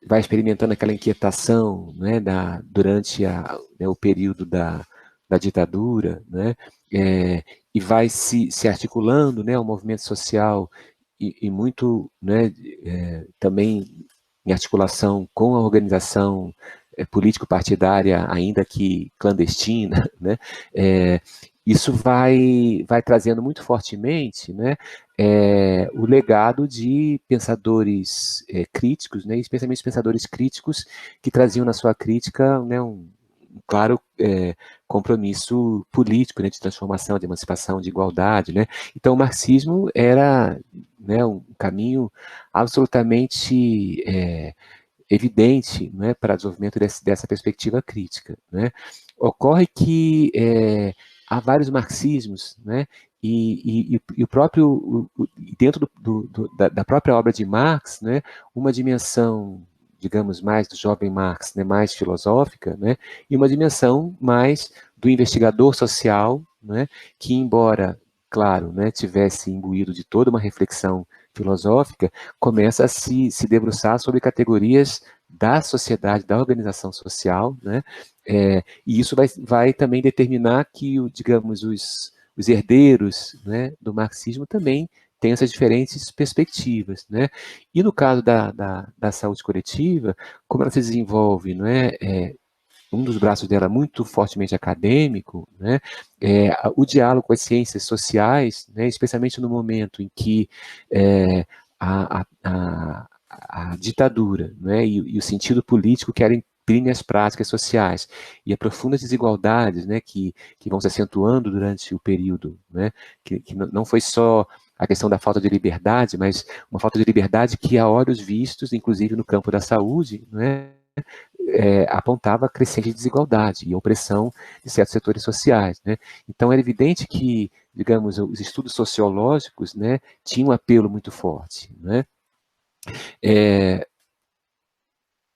vai experimentando aquela inquietação, né, durante né, o período da ditadura, né, e vai se articulando, né, o movimento social e muito, né, também em articulação com a organização político-partidária, ainda que clandestina, né, isso vai trazendo muito fortemente, né, o legado de pensadores críticos, né, especialmente pensadores críticos que traziam na sua crítica, né, um claro compromisso político, né, de transformação, de emancipação, de igualdade, né. Então o marxismo era, né, um caminho absolutamente evidente, né, para o desenvolvimento dessa perspectiva crítica, né. Ocorre que há vários marxismos, né, e o próprio, dentro da própria obra de Marx, né, uma dimensão, digamos, mais do jovem Marx, né, mais filosófica, né, e uma dimensão mais do investigador social, né, que embora, claro, né, tivesse imbuído de toda uma reflexão filosófica, começa a se debruçar sobre categorias da sociedade, da organização social, né, e isso vai também determinar que, digamos, os herdeiros, né, do marxismo também têm essas diferentes perspectivas, né? E no caso da saúde coletiva, como ela se desenvolve, não é, um dos braços dela muito fortemente acadêmico, né, o diálogo com as ciências sociais, né, especialmente no momento em que a ditadura, né, e o sentido político querem imprime as práticas sociais e as profundas desigualdades, né, que vão se acentuando durante o período, né, que não foi só a questão da falta de liberdade, mas uma falta de liberdade que, a olhos vistos, inclusive no campo da saúde, né, apontava crescente desigualdade e opressão de certos setores sociais, né? Então, era evidente que, digamos, os estudos sociológicos, né, tinham um apelo muito forte, né?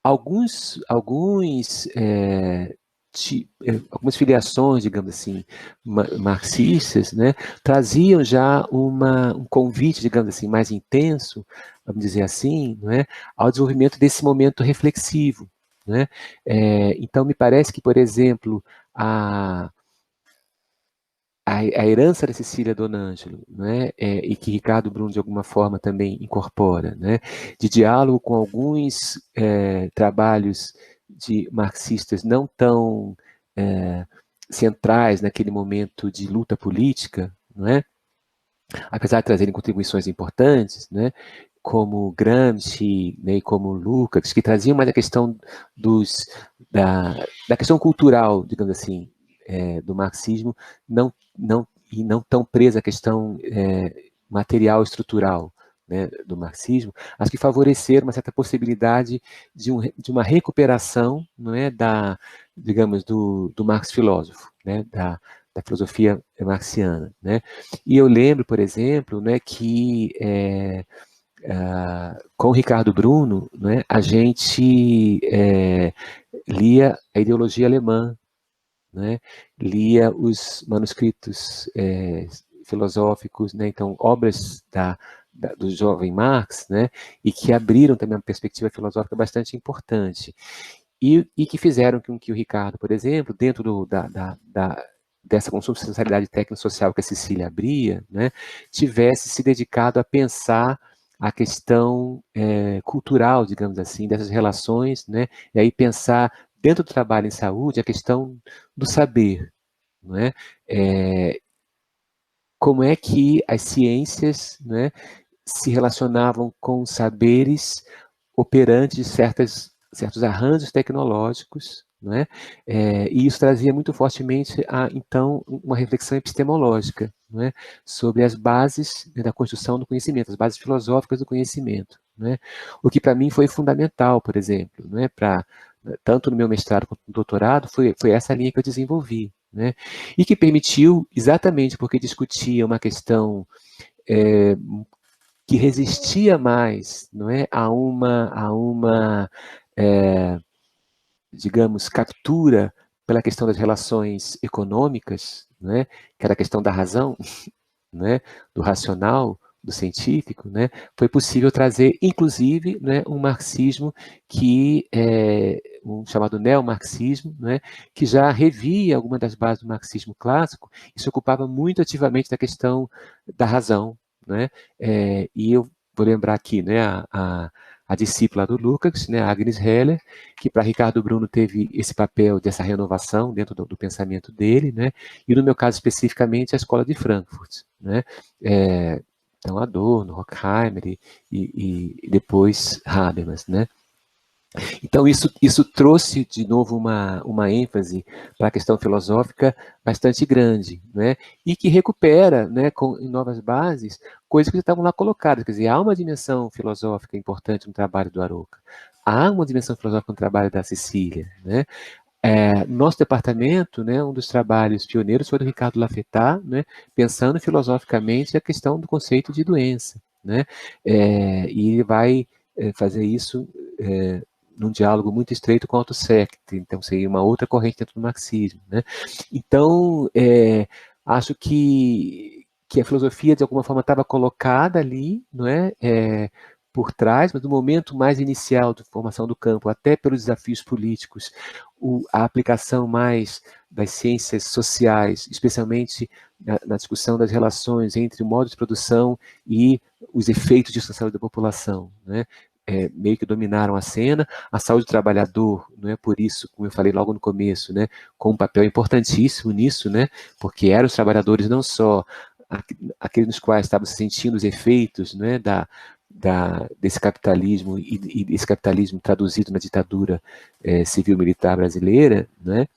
Algumas filiações, digamos assim, marxistas, né, traziam já um convite, digamos assim, mais intenso, vamos dizer assim, não é, ao desenvolvimento desse momento reflexivo, né? Então, me parece que, por exemplo, a herança da Cecília Donangelo, né, e que Ricardo Bruno, de alguma forma, também incorpora, né, de diálogo com alguns trabalhos de marxistas não tão centrais naquele momento de luta política, não é? Apesar de trazerem contribuições importantes, né, como Gramsci, né, e como Lukács, que traziam mais a questão da questão cultural, digamos assim, do marxismo, não tão presa à questão material estrutural, né, do marxismo, acho que favoreceram uma certa possibilidade de uma recuperação, não é, digamos, do Marx filósofo, né, da filosofia marxiana, né? E eu lembro, por exemplo, né, que com o Ricardo Bruno, né, a gente lia a ideologia alemã, né, lia os manuscritos filosóficos, né, então obras do jovem Marx, né, e que abriram também uma perspectiva filosófica bastante importante, e que fizeram com que o Ricardo, por exemplo, dentro dessa consubstancialidade técnico-social que a Cecília abria, né, tivesse se dedicado a pensar a questão cultural, digamos assim, dessas relações, né, e aí pensar dentro do trabalho em saúde a questão do saber, não é? Como é que as ciências, né, se relacionavam com os saberes operantes de certos arranjos tecnológicos, né? E isso trazia muito fortemente, então, uma reflexão epistemológica, né, sobre as bases, né, da construção do conhecimento, as bases filosóficas do conhecimento, né? O que para mim foi fundamental, por exemplo, né, tanto no meu mestrado quanto no doutorado, foi essa linha que eu desenvolvi, né? E que permitiu, exatamente porque discutia uma questão que resistia mais, não é, a uma digamos, captura pela questão das relações econômicas, né, que era a questão da razão, né, do racional, do científico, né, foi possível trazer, inclusive, né, um marxismo um chamado neomarxismo, né, que já revia algumas das bases do marxismo clássico e se ocupava muito ativamente da questão da razão, né, e eu vou lembrar aqui, né, a discípula do Lukács, né, Agnes Heller, que para Ricardo Bruno teve esse papel dessa renovação dentro do pensamento dele, né, e no meu caso especificamente a Escola de Frankfurt, né, então Adorno, Horkheimer e depois Habermas, né. Então isso trouxe de novo uma ênfase para a questão filosófica bastante grande, né, e que recupera, né, em novas bases, coisas que estavam lá colocadas, quer dizer, há uma dimensão filosófica importante no trabalho do Aroca, há uma dimensão filosófica no trabalho da Cecília, né. Nosso departamento, né, um dos trabalhos pioneiros foi do Ricardo Lafetá, né, pensando filosoficamente a questão do conceito de doença, né, e ele vai fazer isso num diálogo muito estreito com o Althusser, então seria uma outra corrente dentro do marxismo, né. Então, acho que a filosofia de alguma forma estava colocada ali, não é, por trás, mas no momento mais inicial de formação do campo, até pelos desafios políticos, a aplicação mais das ciências sociais, especialmente na discussão das relações entre o modo de produção e os efeitos disso na saúde da população, né? Meio que dominaram a cena, a saúde do trabalhador, não é por isso, como eu falei logo no começo, né, com um papel importantíssimo nisso, né, porque eram os trabalhadores não só aqueles nos quais estavam se sentindo os efeitos, né, desse capitalismo e desse capitalismo traduzido na ditadura civil-militar brasileira, né,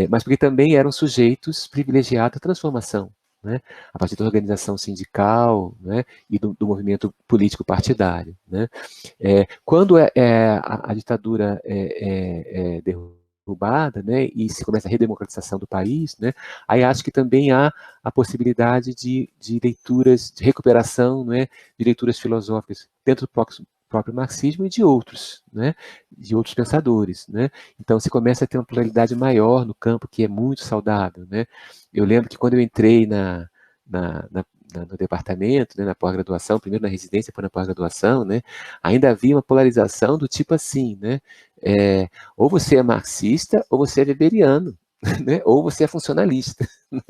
mas porque também eram sujeitos privilegiados à transformação, né, a partir da organização sindical, né, e do movimento político partidário, né. Quando a ditadura é derrubada, né, e se começa a redemocratização do país, né, aí acho que também há a possibilidade de leituras, de recuperação, né, de leituras filosóficas dentro do próprio marxismo e de outros, né, de outros pensadores, né. Então se começa a ter uma pluralidade maior no campo, que é muito saudável, né. Eu lembro que quando eu entrei no departamento, né, na pós-graduação, primeiro na residência, depois na pós-graduação, né, ainda havia uma polarização do tipo assim, né, ou você é marxista ou você é weberiano, né, ou você é funcionalista. Né?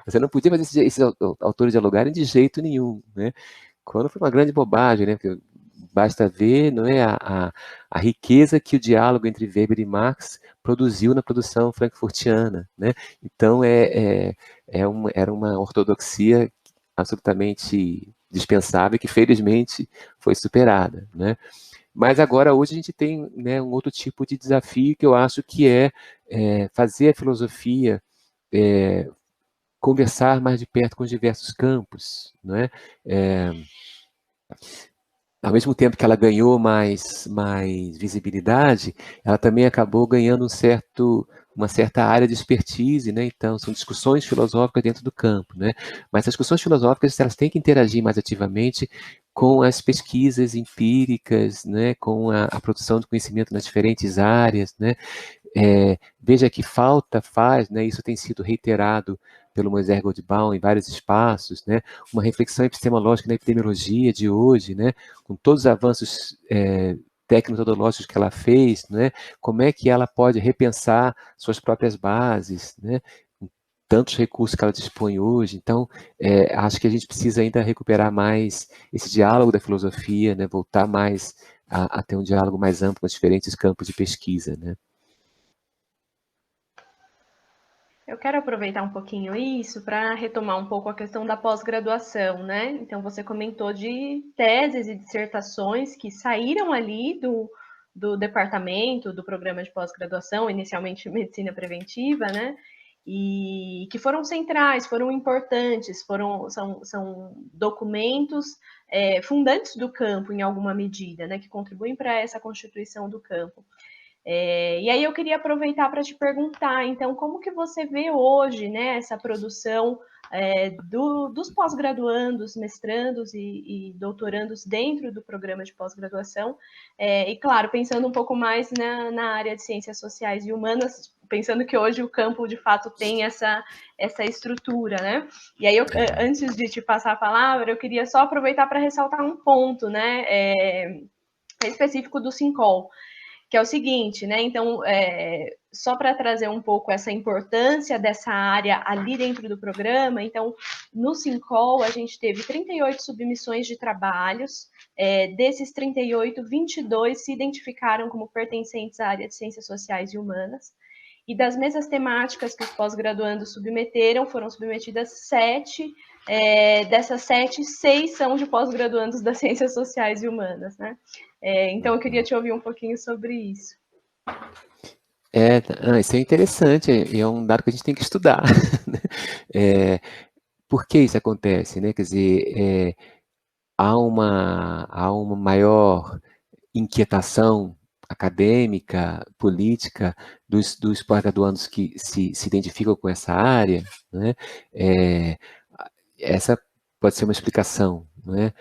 Você não podia fazer esses autores dialogarem de jeito nenhum, né? Quando foi uma grande bobagem, né? Porque basta ver, não é, a riqueza que o diálogo entre Weber e Marx produziu na produção frankfurtiana, né? Então era uma ortodoxia absolutamente dispensável, que felizmente foi superada, né? Mas agora, hoje, a gente tem, né, um outro tipo de desafio, que eu acho que fazer a filosofia conversar mais de perto com os diversos campos, não é? Ao mesmo tempo que ela ganhou mais visibilidade, ela também acabou ganhando uma certa área de expertise, né? Então, são discussões filosóficas dentro do campo, né? Mas as discussões filosóficas, elas têm que interagir mais ativamente com as pesquisas empíricas, né? Com a produção de conhecimento nas diferentes áreas, né? Veja que falta faz, né? Isso tem sido reiterado pelo Moisés Goldbaum em vários espaços, né? Uma reflexão epistemológica na epidemiologia de hoje, né? Com todos os avanços técnico-metodológicos que ela fez, né? Como é que ela pode repensar suas próprias bases, né? Com tantos recursos que ela dispõe hoje. Então, acho que a gente precisa ainda recuperar mais esse diálogo da filosofia, né? Voltar mais a ter um diálogo mais amplo com os diferentes campos de pesquisa, né? Eu quero aproveitar um pouquinho isso para retomar um pouco a questão da pós-graduação, né? Então, você comentou de teses e dissertações que saíram ali do departamento, do programa de pós-graduação, inicialmente medicina preventiva, né? E que foram centrais, foram importantes, são documentos fundantes do campo, em alguma medida, né? Que contribuem para essa constituição do campo. E aí eu queria aproveitar para te perguntar, então, como que você vê hoje, né, essa produção dos pós-graduandos, mestrandos e doutorandos dentro do programa de pós-graduação, e claro, pensando um pouco mais na área de ciências sociais e humanas, pensando que hoje o campo, de fato, tem essa estrutura, né? E aí, antes de te passar a palavra, eu queria só aproveitar para ressaltar um ponto, né, específico do SINCOL, que é o seguinte, né? Então, só para trazer um pouco essa importância dessa área ali dentro do programa, então, no SINCOL, a gente teve 38 submissões de trabalhos, desses 38, 22 se identificaram como pertencentes à área de ciências sociais e humanas, e das mesas temáticas que os pós-graduandos submeteram, foram submetidas 7, dessas 7, 6 são de pós-graduandos das ciências sociais e humanas, né? Então, eu queria te ouvir um pouquinho sobre isso. Isso é interessante, é um dado que a gente tem que estudar. Por que isso acontece, né? Quer dizer, há uma maior inquietação acadêmica, política, dos pós-graduandos que se identificam com essa área, né? Essa pode ser uma explicação, né?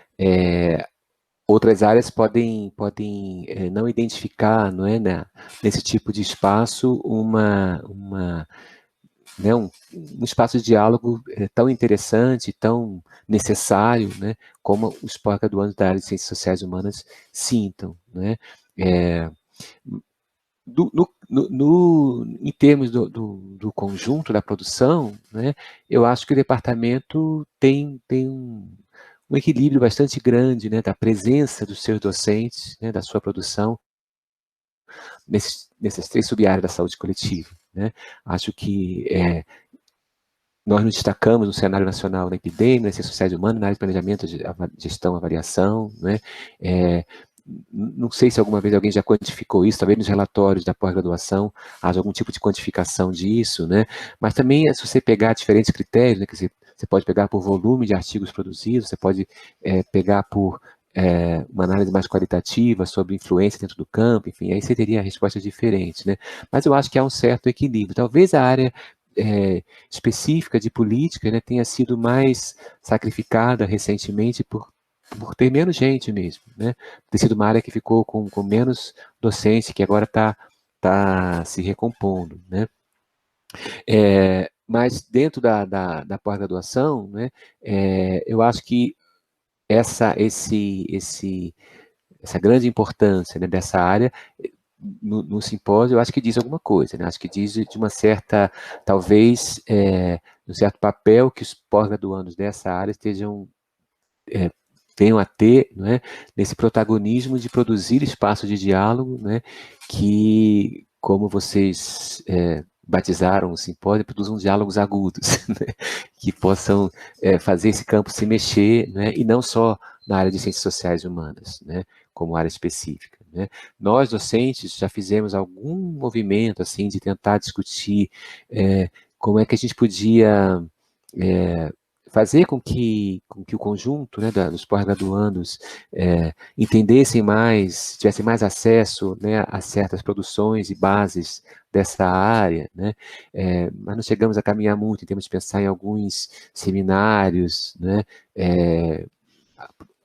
Outras áreas podem não identificar, não é, nesse tipo de espaço né, um espaço de diálogo tão interessante, tão necessário, né, como os pós-graduandos da área de ciências sociais e humanas sintam, né? Em termos do conjunto da produção, né, eu acho que o departamento tem um equilíbrio bastante grande, né, da presença dos seus docentes, né, da sua produção, nessas 3 sub-áreas da saúde coletiva, né? Acho que nós nos destacamos no cenário nacional na epidemia, nas ciências sociais e humanas, na área de planejamento, gestão, avaliação, né? Não sei se alguma vez alguém já quantificou isso, talvez nos relatórios da pós-graduação haja algum tipo de quantificação disso, né? Mas também, se você pegar diferentes critérios, né, quer dizer, você pode pegar por volume de artigos produzidos, você pode pegar por uma análise mais qualitativa sobre influência dentro do campo, enfim, aí você teria respostas diferentes, né? Mas eu acho que há um certo equilíbrio. Talvez a área específica de política, né, tenha sido mais sacrificada recentemente por ter menos gente mesmo, né? Ter sido uma área que ficou com menos docente, que agora está se recompondo, né? Mas dentro da pós-graduação, né, eu acho que essa grande importância, né, dessa área no simpósio, eu acho que diz alguma coisa, né? Acho que diz de uma certa, talvez, um certo papel que os pós-graduandos dessa área venham a ter, né, nesse protagonismo de produzir espaços de diálogo, né, que, como vocês batizaram o simpósio, produzam diálogos agudos, né, que possam fazer esse campo se mexer, né, e não só na área de ciências sociais e humanas, né, como área específica, né. Nós, docentes, já fizemos algum movimento, assim, de tentar discutir como é que a gente podia fazer com que o conjunto, né, dos pós-graduandos entendessem mais, tivessem mais acesso, né, a certas produções e bases dessa área, né, mas não chegamos a caminhar muito, temos de pensar em alguns seminários, né,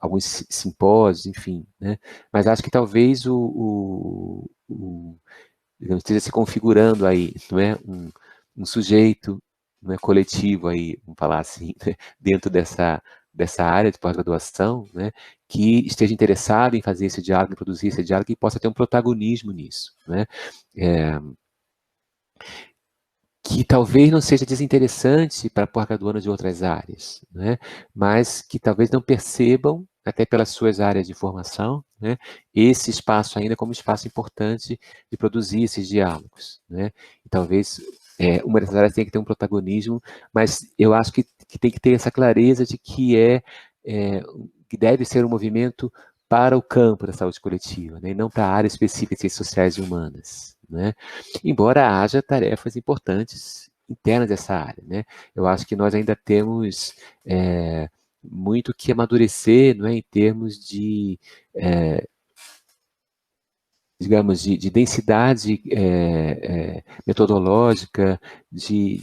alguns simpósios, enfim, né, mas acho que talvez digamos, esteja se configurando aí, não é, um sujeito, não é, coletivo aí, vamos falar assim, né, dentro dessa área de pós-graduação, né, que esteja interessado em fazer esse diálogo, em produzir esse diálogo, e possa ter um protagonismo nisso, né, que talvez não seja desinteressante para pós-graduandos de outras áreas, né, mas que talvez não percebam, até pelas suas áreas de formação, né, esse espaço ainda como espaço importante de produzir esses diálogos, né, e talvez uma dessas áreas tenha que ter um protagonismo, mas eu acho que tem que ter essa clareza de que que deve ser um movimento para o campo da saúde coletiva, né, e não para a área específica de ciências sociais e humanas, né, embora haja tarefas importantes internas dessa área, né, eu acho que nós ainda temos muito que amadurecer, não é, em termos de, digamos, de densidade metodológica, de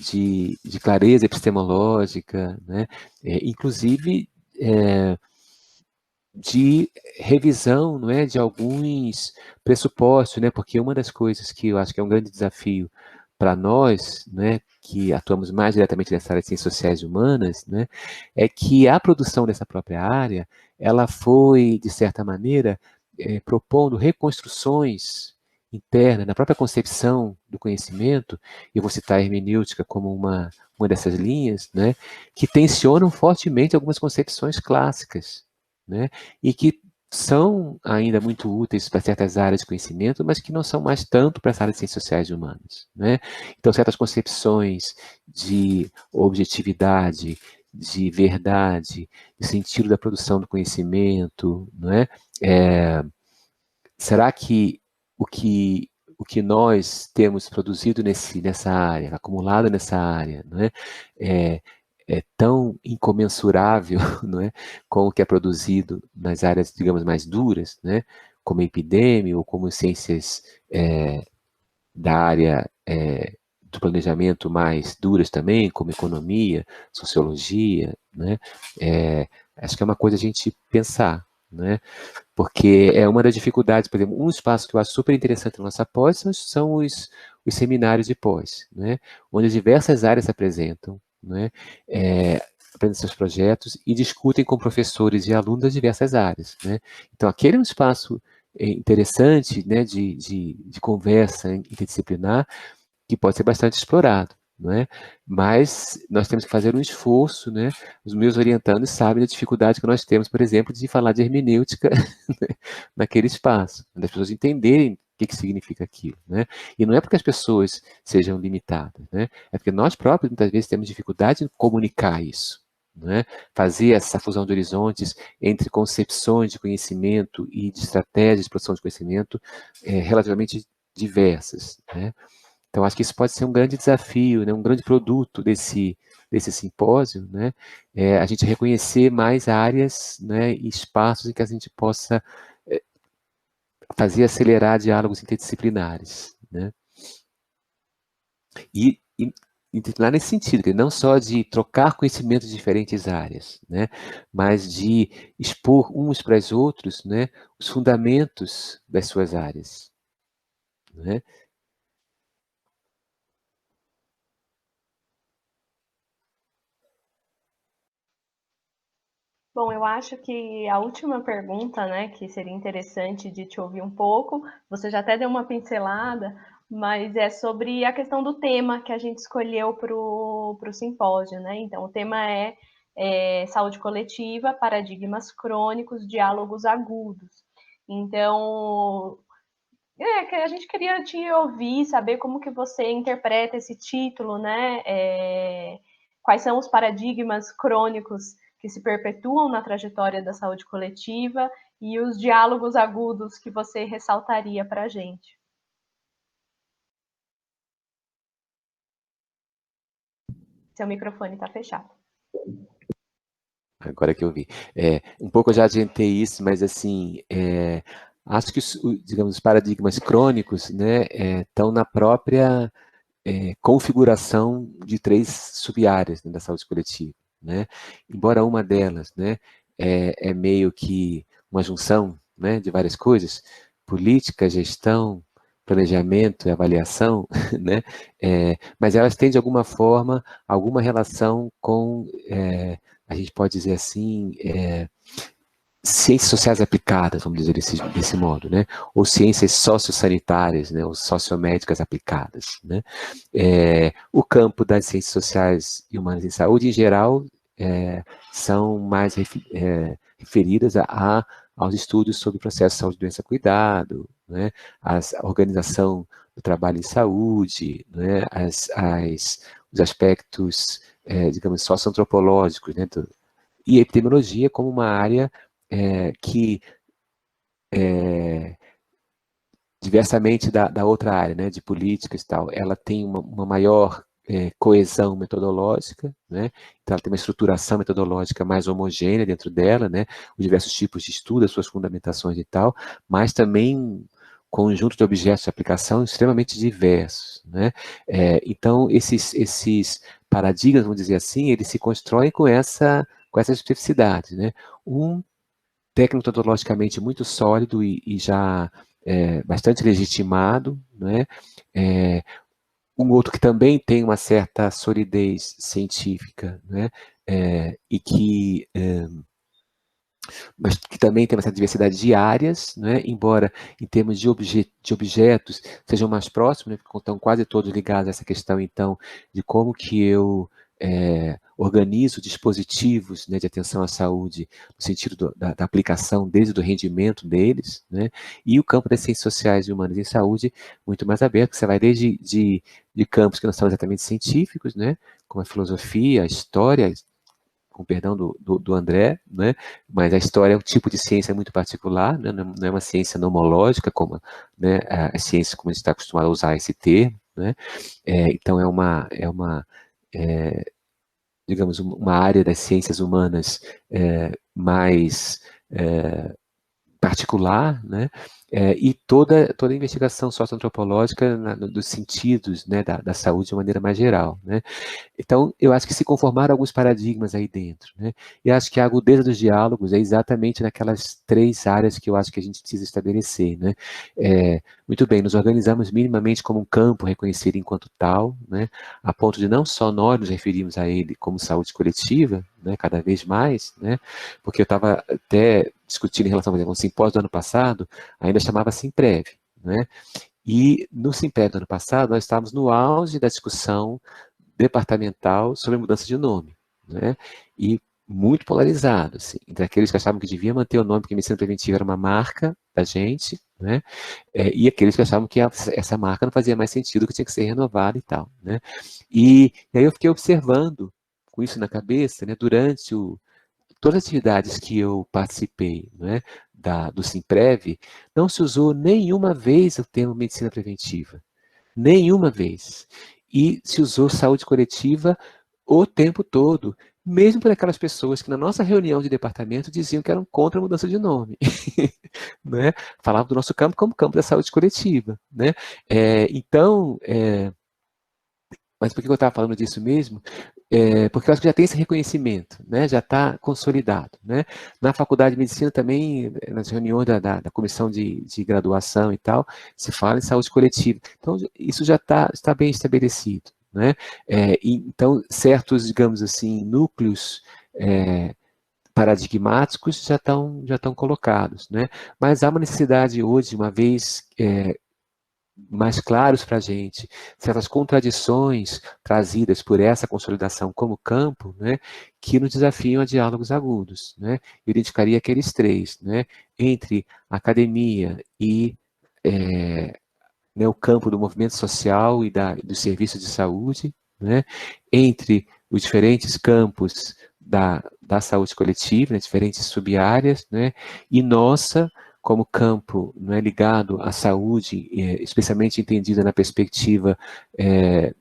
clareza epistemológica, né, inclusive de revisão, não é, de alguns pressupostos, né, porque uma das coisas que eu acho que é um grande desafio para nós, né, que atuamos mais diretamente nessa área de ciências sociais e humanas, né, é que a produção dessa própria área, ela foi, de certa maneira, propondo reconstruções internas, na própria concepção do conhecimento, e eu vou citar a hermenêutica como uma dessas linhas, né, que tensionam fortemente algumas concepções clássicas, né, e que são ainda muito úteis para certas áreas de conhecimento, mas que não são mais tanto para essa área de ciências sociais e humanas, né? Então, certas concepções de objetividade, de verdade, de sentido da produção do conhecimento, não é? Será que o que nós temos produzido nessa área, acumulado nessa área, não é? É tão incomensurável, não é, com o que é produzido nas áreas, digamos, mais duras, né, como a epidemia ou como ciências da área do planejamento mais duras também, como economia, sociologia, né, acho que é uma coisa a gente pensar, né, porque é uma das dificuldades, por exemplo, um espaço que eu acho super interessante na nossa pós são os seminários de pós, né, onde diversas áreas se apresentam, né, apresentam seus projetos e discutem com professores e alunos das diversas áreas, né. Então, aquele é um espaço interessante, né, de conversa interdisciplinar, que pode ser bastante explorado, não é? Mas nós temos que fazer um esforço, né? Os meus orientandos sabem da dificuldade que nós temos, por exemplo, de falar de hermenêutica naquele espaço, das pessoas entenderem o que significa aquilo, né? E não é porque as pessoas sejam limitadas, né? É porque nós próprios, muitas vezes, temos dificuldade em comunicar isso, né? Fazer essa fusão de horizontes entre concepções de conhecimento e de estratégias de produção de conhecimento relativamente diversas, né? Então, acho que isso pode ser um grande desafio, né, um grande produto desse simpósio, né, a gente reconhecer mais áreas, né, e espaços em que a gente possa fazer acelerar diálogos interdisciplinares, né, e interdisciplinar nesse sentido, que não só de trocar conhecimentos de diferentes áreas, né, mas de expor uns para os outros, né, os fundamentos das suas áreas, né. Bom, eu acho que a última pergunta, né, que seria interessante de te ouvir um pouco, você já até deu uma pincelada, mas é sobre a questão do tema que a gente escolheu para o simpósio, né? Então, o tema é saúde coletiva, paradigmas crônicos, diálogos agudos. Então, que a gente queria te ouvir, saber como que você interpreta esse título, né? Quais são os paradigmas crônicos que se perpetuam na trajetória da saúde coletiva e os diálogos agudos que você ressaltaria para a gente. Seu microfone está fechado. Agora que eu vi. Um pouco eu já adiantei isso, mas assim, acho que, digamos, os paradigmas crônicos, né, estão na própria configuração de 3 sub-áreas, né, da saúde coletiva, né? Embora uma delas, né, é meio que uma junção, né, de várias coisas, política, gestão, planejamento e avaliação, né, mas elas têm, de alguma forma, alguma relação com, a gente pode dizer assim, ciências sociais aplicadas, vamos dizer desse modo, né? Ou ciências sociossanitárias, né? Ou sociomédicas aplicadas, né? O campo das ciências sociais e humanas em saúde, em geral, são mais referidas aos estudos sobre processos de saúde, doença, cuidado, né? A organização do trabalho em saúde, né? Os aspectos, digamos, socioantropológicos, né? E a epidemiologia como uma área que, diversamente da outra área, né, de políticas e tal, ela tem uma maior coesão metodológica, né, então ela tem uma estruturação metodológica mais homogênea dentro dela, né, os diversos tipos de estudo, as suas fundamentações e tal, mas também um conjunto de objetos de aplicação extremamente diversos, né. Então, esses paradigmas, vamos dizer assim, eles se constroem com essa especificidade, né. Tecno-metodologicamente muito sólido e já bastante legitimado, né? Um outro que também tem uma certa solidez científica, né? Mas que também tem uma certa diversidade de áreas, né? Embora em termos de objetos sejam mais próximos, né? Porque estão quase todos ligados a essa questão, então, de como que eu organizo dispositivos, né, de atenção à saúde, no sentido da aplicação desde o rendimento deles, né, e o campo das ciências sociais e humanas em saúde, muito mais aberto, que você vai desde de campos que não são exatamente científicos, né, como a filosofia, a história, com perdão do André, né, mas a história é um tipo de ciência muito particular, né, não é uma ciência nomológica, como, né, a ciência como a gente está acostumado a usar esse termo, né, então digamos, uma área das ciências humanas mais particular, né? E toda a investigação socioantropológica dos sentidos, né, da saúde de uma maneira mais geral, né? Então, eu acho que se conformaram alguns paradigmas aí dentro, né? E acho que a agudeza dos diálogos é exatamente naquelas 3 áreas que eu acho que a gente precisa estabelecer, né? Muito bem, nos organizamos minimamente como um campo reconhecido enquanto tal, né? A ponto de não só nós nos referirmos a ele como saúde coletiva, né, cada vez mais, né? Porque eu estava até discutindo em relação, por exemplo, ao simpósio do ano passado, ainda chamava Simprev, né? E no Simprev do ano passado, nós estávamos no auge da discussão departamental sobre mudança de nome, né? E muito polarizado, assim, entre aqueles que achavam que devia manter o nome, porque medicina preventiva era uma marca da gente, né? E aqueles que achavam que essa marca não fazia mais sentido, que tinha que ser renovada e tal, né? E aí eu fiquei observando, com isso na cabeça, né, durante todas as atividades que eu participei, né, do Simprev, não se usou nenhuma vez o termo medicina preventiva. Nenhuma vez. E se usou saúde coletiva o tempo todo, mesmo por aquelas pessoas que na nossa reunião de departamento diziam que eram contra a mudança de nome. Né? Falavam do nosso campo como campo da saúde coletiva. Né? Mas por que eu estava falando disso mesmo? Porque eu acho que já tem esse reconhecimento, né? Já está consolidado. Né? Na faculdade de medicina também, nas reuniões da comissão de graduação e tal, se fala em saúde coletiva. Então, isso já está bem estabelecido. Né? Então, certos, digamos assim, núcleos paradigmáticos já estão colocados. Né? Mas há uma necessidade hoje, uma vez mais claros para a gente, certas contradições trazidas por essa consolidação como campo, né, que nos desafiam a diálogos agudos. Né? Eu identificaria aqueles três, né, entre a academia e né, o campo do movimento social e do serviço de saúde, né, entre os diferentes campos da saúde coletiva, né, diferentes sub-áreas, né, e nossa, como campo, né, ligado à saúde, especialmente entendida na perspectiva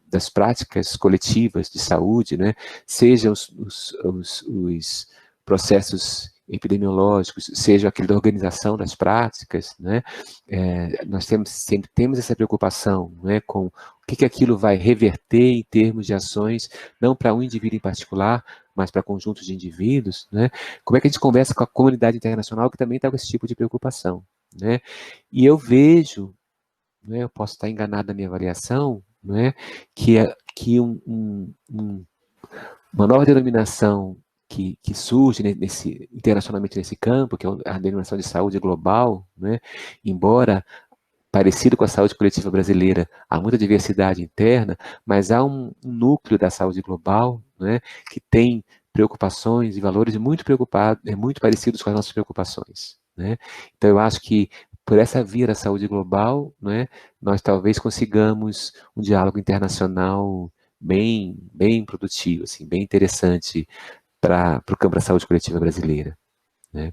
das práticas coletivas de saúde, né, sejam os processos epidemiológicos, seja aquele da organização das práticas, né, nós sempre temos essa preocupação, né, com o que aquilo vai reverter em termos de ações, não para um indivíduo em particular, mas para conjuntos de indivíduos, né? Como é que a gente conversa com a comunidade internacional que também está com esse tipo de preocupação, né? E eu vejo, né, eu posso estar enganado na minha avaliação, né, que uma nova denominação que surge internacionalmente nesse campo, que é a denominação de saúde global, né, embora parecido com a saúde coletiva brasileira, há muita diversidade interna, mas há um núcleo da saúde global, né, que tem preocupações e valores muito parecidos com as nossas preocupações. Né? Então, eu acho que por essa via da saúde global, né, nós talvez consigamos um diálogo internacional bem produtivo, assim, bem interessante para o campo da saúde coletiva brasileira. Né?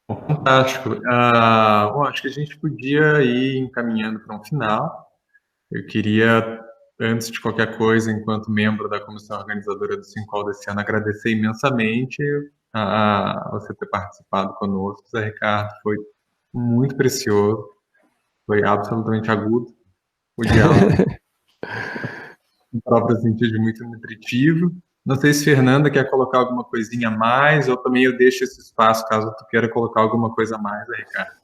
Fantástico. Bom, acho que a gente podia ir encaminhando para um final. Eu queria, antes de qualquer coisa, enquanto membro da comissão organizadora do Sincol desse ano, agradecer imensamente a você ter participado conosco. Zé Ricardo, foi muito precioso, foi absolutamente agudo o diálogo, no próprio sentido, muito nutritivo. Não sei se Fernanda quer colocar alguma coisinha a mais, ou também eu deixo esse espaço caso tu queira colocar alguma coisa a mais, Ricardo.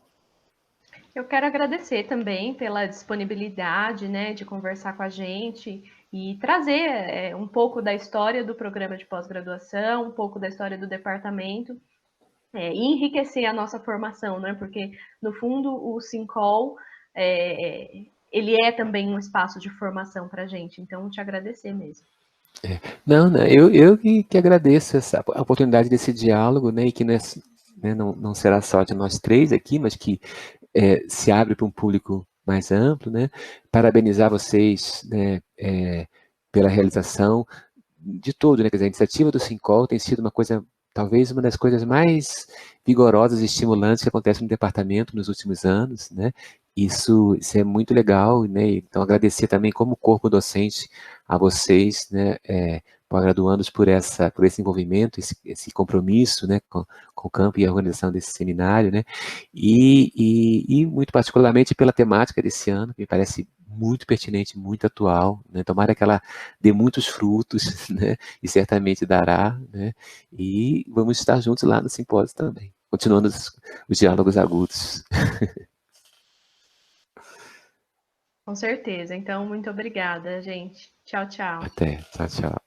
Eu quero agradecer também pela disponibilidade, né, de conversar com a gente e trazer um pouco da história do programa de pós-graduação, um pouco da história do departamento, e enriquecer a nossa formação, né, porque, no fundo, o Sincol, ele é também um espaço de formação para a gente, então, te agradecer mesmo. Não, eu que agradeço a oportunidade desse diálogo, né, e que não será só de nós três aqui, mas que se abre para um público mais amplo, né? Parabenizar vocês, né, pela realização de tudo, né? Quer dizer, a iniciativa do Sincol tem sido talvez uma das coisas mais vigorosas e estimulantes que acontece no departamento nos últimos anos, né? Isso é muito legal, né? Então, agradecer também como corpo docente a vocês, né, pós-graduandos por esse envolvimento, esse compromisso, né, com o campo e a organização desse seminário, né, e muito particularmente pela temática desse ano, que me parece muito pertinente, muito atual, né, tomara que ela dê muitos frutos, né, e certamente dará, né, e vamos estar juntos lá no simpósio também, continuando os diálogos agudos. Com certeza. Então, muito obrigada, gente. Tchau, tchau. Até. Tchau, tchau.